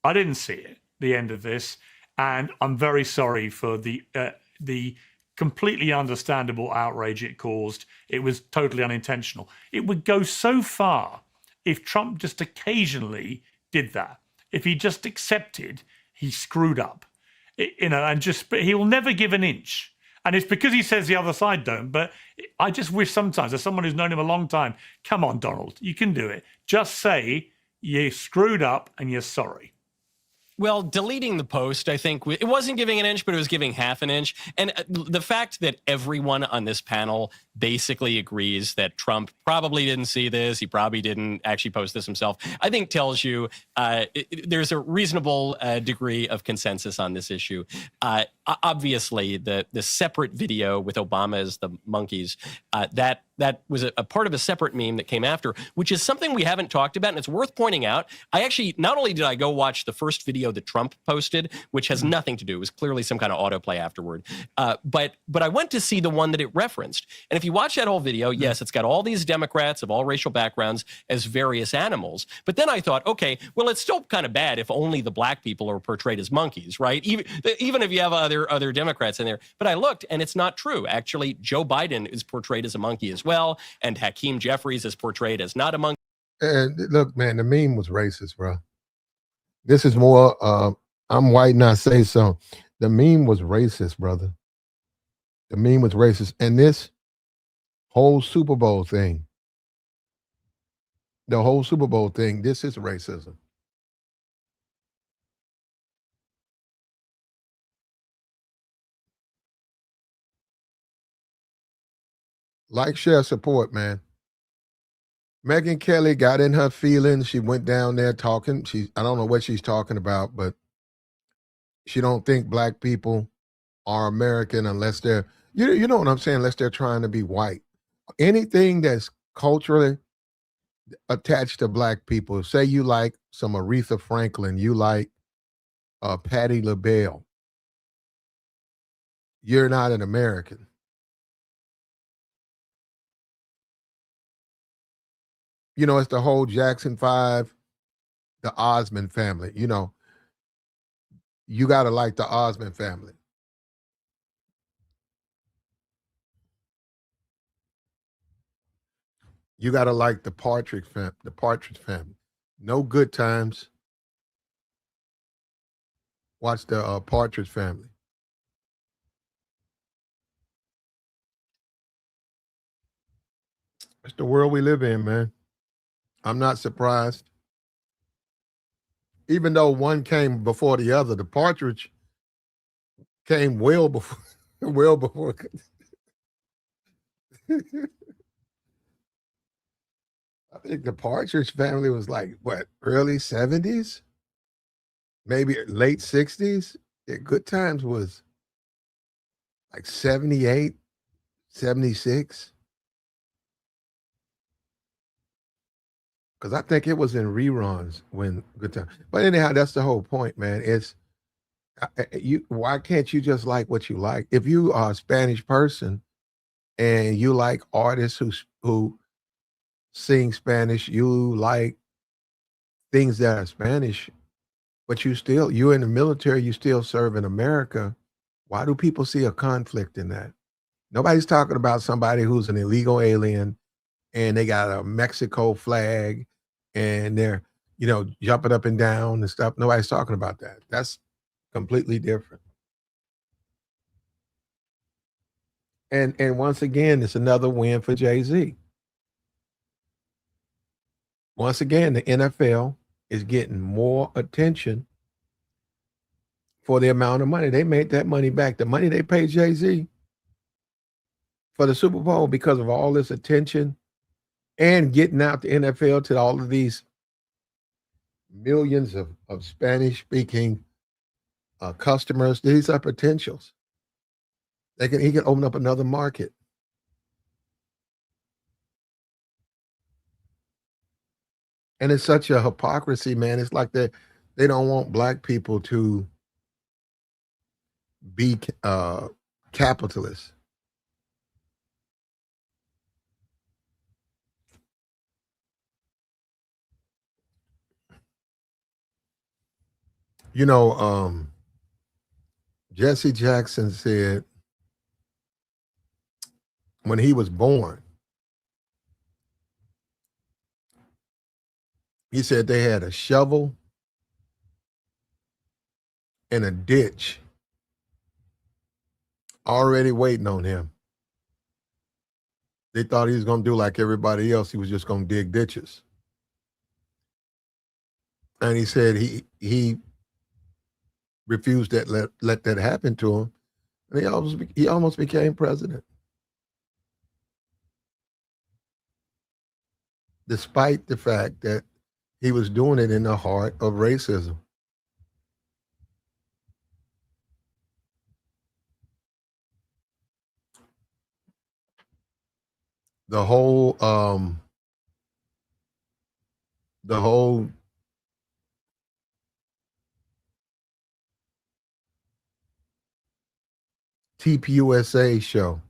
I didn't see it, the end of this, and I'm very sorry for the completely understandable outrage it caused. It was totally unintentional. It would go so far if Trump just occasionally did that. If he just accepted he screwed up, but he'll never give an inch. And it's because he says the other side don't. But I just wish sometimes, as someone who's known him a long time, come on, Donald, you can do it. Just say you screwed up and you're sorry. Well, deleting the post, I think it wasn't giving an inch, but it was giving half an inch. And the fact that everyone on this panel basically agrees that Trump probably didn't see this, he probably didn't actually post this himself, I think tells you there's a reasonable degree of consensus on this issue. obviously the separate video with Obama as the monkeys, that was a part of a separate meme that came after, which is something we haven't talked about, and it's worth pointing out. I actually, not only did I go watch the first video that Trump posted, which has nothing to do, it was clearly some kind of autoplay afterward, but I went to see the one that it referenced. And if you watch that whole video, yes, it's got all these Democrats of all racial backgrounds as various animals. But then I thought, okay, well, it's still kind of bad if only the black people are portrayed as monkeys, right? Even if you have other Democrats in there. But I looked, and it's not true. Actually, Joe Biden is portrayed as a monkey as well, and Hakeem Jeffries is portrayed as not a monkey. And look, man, the meme was racist, bro. This is more, I'm white and I say so. The meme was racist, brother. The meme was racist. And this whole Super Bowl thing, this is racism. Like, share, support, man. Megyn Kelly got in her feelings. She went down there talking. I don't know what she's talking about, but she don't think black people are American unless they're, you know what I'm saying, unless they're trying to be white. Anything that's culturally attached to black people, say you like some Aretha Franklin, you like Patti LaBelle, you're not an American. You know, it's the whole Jackson 5, the Osmond family. You know, you got to like the Osmond family. You got to like the Partridge family. No Good Times. Watch the Partridge family. It's the world we live in, man. I'm not surprised. Even though one came before the other, the Partridge came well before. I think the Partridge family was like, what, early 70s? Maybe late 60s? Yeah, Good Times was like 78, 76. Because I think it was in reruns when Good Time. But anyhow, that's the whole point, man. It's why can't you just like what you like? If you are a Spanish person and you like artists who sing Spanish, you like things that are Spanish, but you're in the military, you still serve in America. Why do people see a conflict in that? Nobody's talking about somebody who's an illegal alien and they got a Mexico flag and they're, jumping up and down and stuff. Nobody's talking about that. That's completely different. And once again, it's another win for Jay-Z. Once again, the NFL is getting more attention for the amount of money. They made that money back. The money they paid Jay-Z for the Super Bowl because of all this attention and getting out the NFL to all of these millions of Spanish-speaking customers. These are potentials. He can open up another market. And it's such a hypocrisy, man. It's like they don't want black people to be capitalists. Jesse Jackson said when he was born, he said they had a shovel and a ditch already waiting on him. They thought he was going to do like everybody else. He was just going to dig ditches. And he said he refused to let that happen to him. And he almost became president. Despite the fact that he was doing it in the heart of racism. the whole TPUSA show.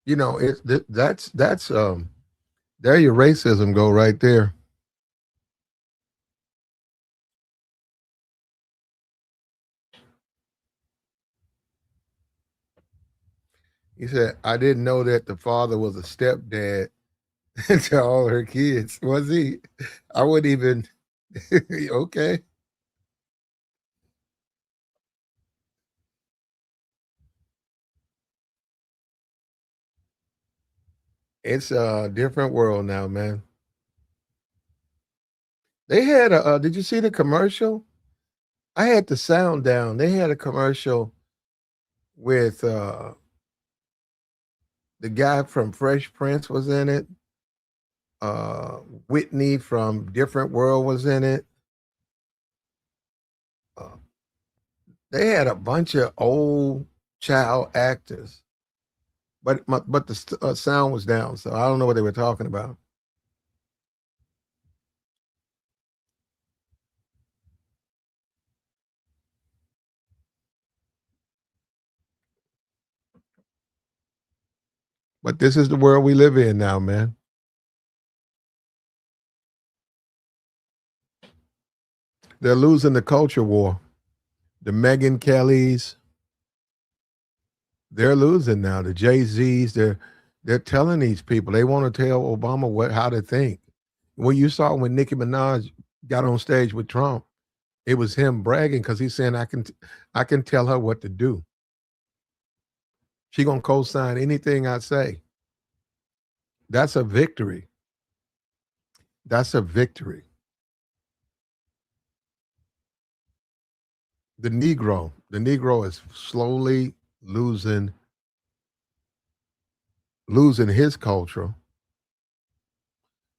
You know, that's there your racism go right there. He said, I didn't know that the father was a stepdad to all her kids. Was he? I wouldn't even okay. It's a different world now, man. They had a did you see the commercial? I had the sound down. They had a commercial with the guy from Fresh Prince was in it. Whitney from Different World was in it. Uh, they had a bunch of old child actors, but the sound was down, so I don't know what they were talking about. But this is the world we live in now, man. They're losing the culture war. The Megyn Kellys, they're losing now. The Jayz, they're telling these people they want to tell Obama how to think. When you saw when Nicki Minaj got on stage with Trump, it was him bragging because he's saying I can tell her what to do. She gonna co-sign anything I say. That's a victory. That's a victory. The Negro is slowly losing his culture.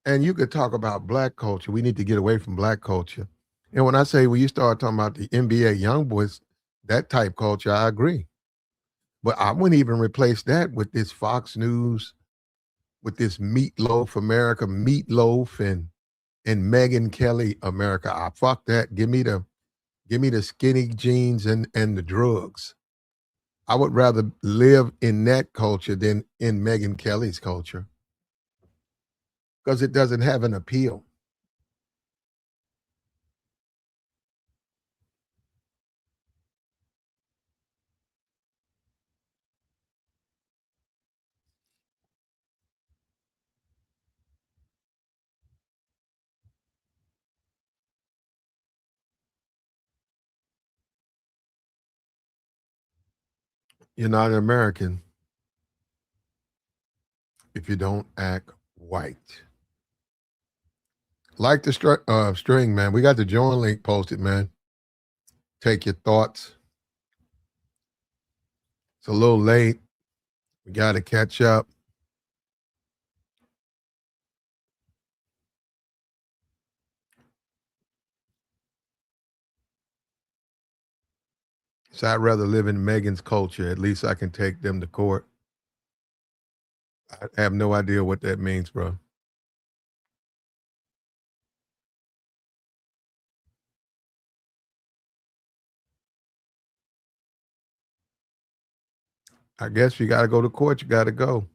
And you could talk about black culture. We need to get away from black culture. And when I say when you start talking about the NBA young boys, that type culture, I agree. But I wouldn't even replace that with this Fox News, with this Meatloaf America, Meatloaf and Megyn Kelly America. I fuck that. Give me the skinny jeans and the drugs. I would rather live in that culture than in Megyn Kelly's culture because it doesn't have an appeal. You're not an American if you don't act white. Like the string, man. We got the join link posted, man. Take your thoughts. It's a little late. We got to catch up. So I'd rather live in Megyn's culture. At least I can take them to court. I have no idea what that means, bro. I guess you got to go to court. You got to go.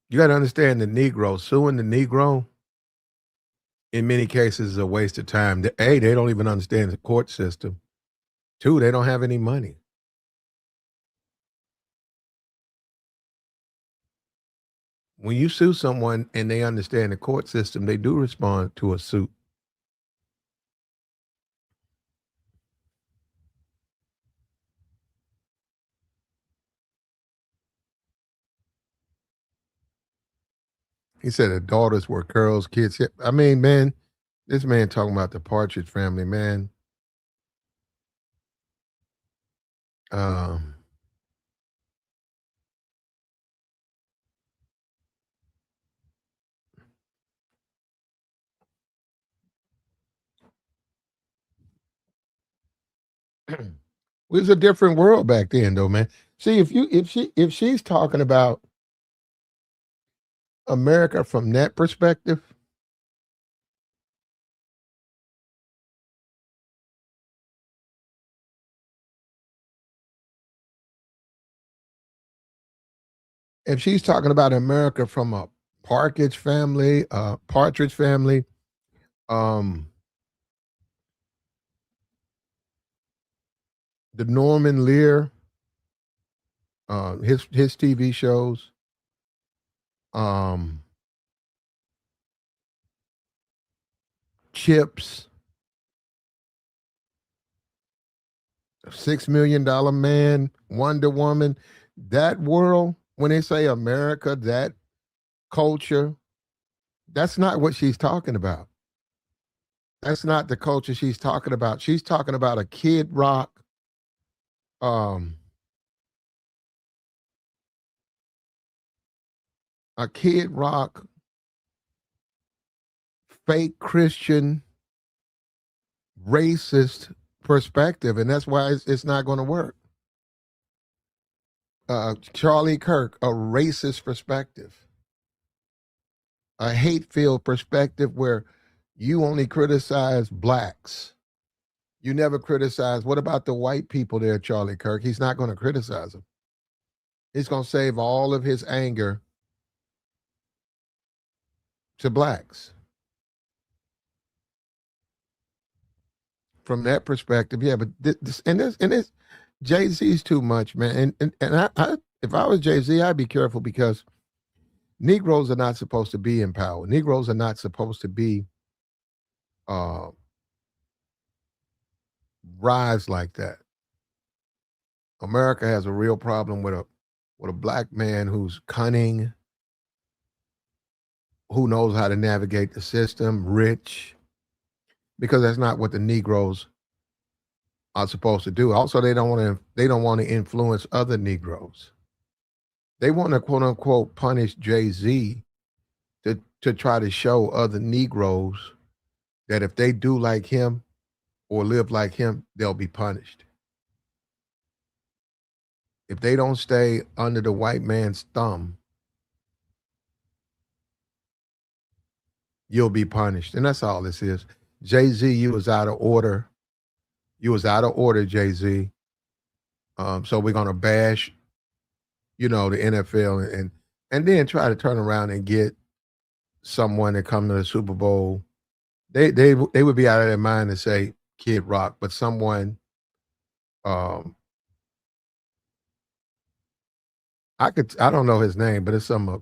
You got to understand the Negro. Suing the Negro, in many cases, is a waste of time. A, they don't even understand the court system. Two, they don't have any money. When you sue someone and they understand the court system, they do respond to a suit. He said the daughters were Carol's kids. I mean, man, this man talking about the Partridge Family, man. It was a different world back then, though, man. See, if she's talking about America from that perspective, if she's talking about America from a Partridge family, the Norman Lear, his TV shows, Chips, $6 Million Man, Wonder Woman, that world, when they say America, that culture, that's not what she's talking about. That's not the culture she's talking about. She's talking about a Kid Rock, a Kid Rock, fake Christian, racist perspective, and that's why it's not going to work. Charlie Kirk, a racist perspective, a hate-filled perspective where you only criticize blacks. You never criticize. What about the white people there, Charlie Kirk? He's not going to criticize them. He's going to save all of his anger to blacks. From that perspective, yeah, but this Jay-Z's too much, man. And I if I was Jay-Z, I'd be careful because Negroes are not supposed to be in power. Negroes are not supposed to be rise like that. America has a real problem with a black man who's cunning, who knows how to navigate the system, rich, because that's not what the Negroes are supposed to do. Also, they don't want to influence other Negroes. They want to quote unquote punish Jay-Z to try to show other Negroes that if they do like him or live like him, they'll be punished. If they don't stay under the white man's thumb, you'll be punished. And that's all this is. Jay-Z, you was out of order. You was out of order, Jay-Z. So we're gonna bash, the NFL and then try to turn around and get someone to come to the Super Bowl. They would be out of their mind to say Kid Rock, but someone I don't know his name, but it's some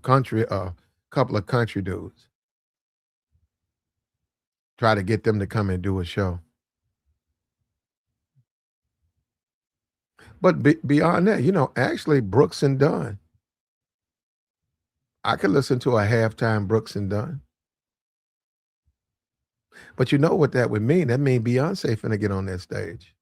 couple of country dudes. Try to get them to come and do a show. But beyond that, actually Brooks and Dunn. I could listen to a halftime Brooks and Dunn. But you know what that would mean? That means Beyonce finna get on that stage.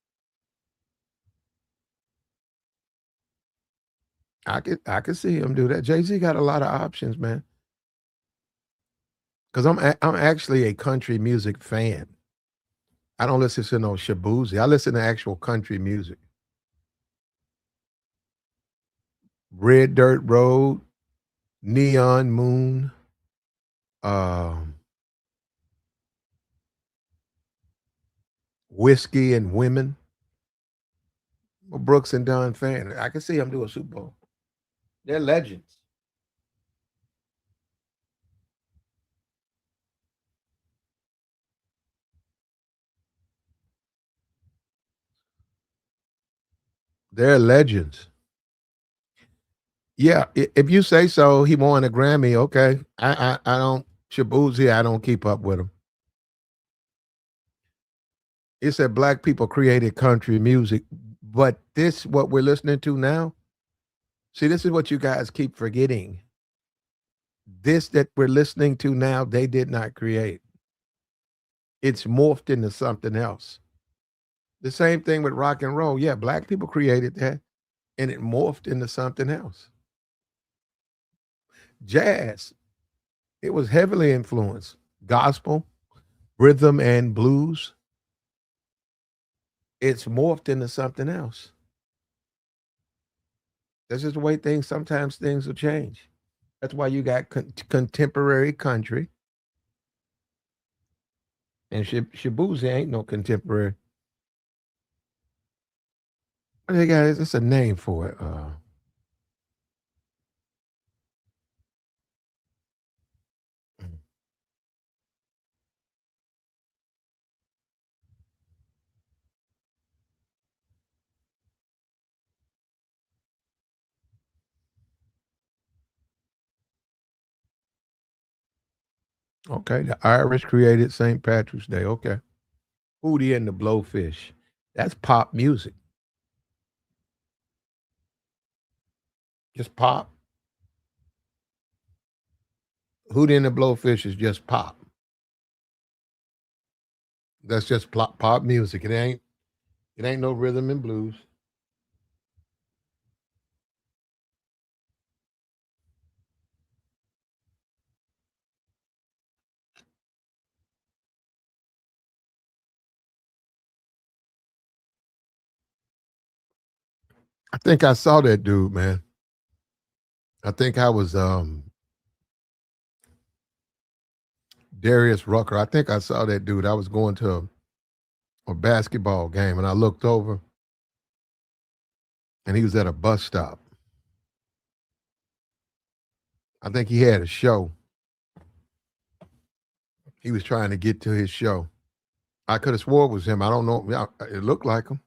I could see him do that. Jay-Z got a lot of options, man. Because I'm actually a country music fan. I don't listen to no Shabuzi. I listen to actual country music. Red Dirt Road, Neon Moon, Whiskey and Women. I'm a Brooks and Dunn fan. I can see him do a Super Bowl. They're legends. They're legends. Yeah, if you say so, he won a Grammy. Okay, I don't Shabuzi. I don't keep up with him. It said black people created country music, but what we're listening to now. See, this is what you guys keep forgetting. This that we're listening to now, they did not create. It's morphed into something else. The same thing with rock and roll. Yeah, black people created that, and it morphed into something else. Jazz, it was heavily influenced. Gospel, rhythm and blues. it's morphed into something else. That's just the way sometimes things will change. That's why you got contemporary country. And Shabuzi ain't no contemporary. They got it's a name for it. Okay, the Irish created St. Patrick's Day. Okay. Hootie and the Blowfish. That's pop music. Just pop. Hootie and the Blowfish is just pop. That's just pop music. It ain't no rhythm and blues. I think I saw that dude, man. I think I was Darius Rucker. I think I saw that dude. I was going to a basketball game and I looked over and he was at a bus stop. I think he had a show. He was trying to get to his show. I could have swore it was him. I don't know. It looked like him.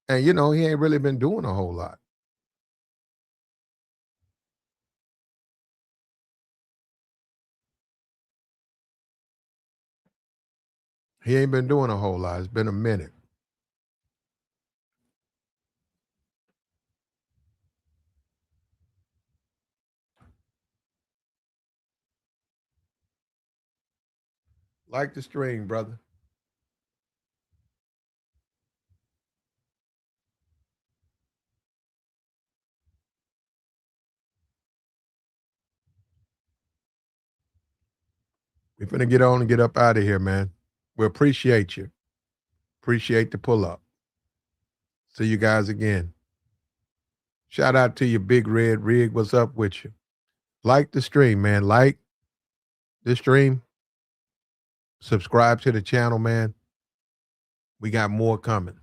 And, you know, he ain't really been doing a whole lot. He ain't been doing a whole lot. It's been a minute. Like the stream, brother. We're finna get on and get up out of here, man. We appreciate you. Appreciate the pull up. See you guys again. Shout out to you, Big Red Rig. What's up with you? Like the stream, man. Like the stream. Subscribe to the channel, man. We got more coming.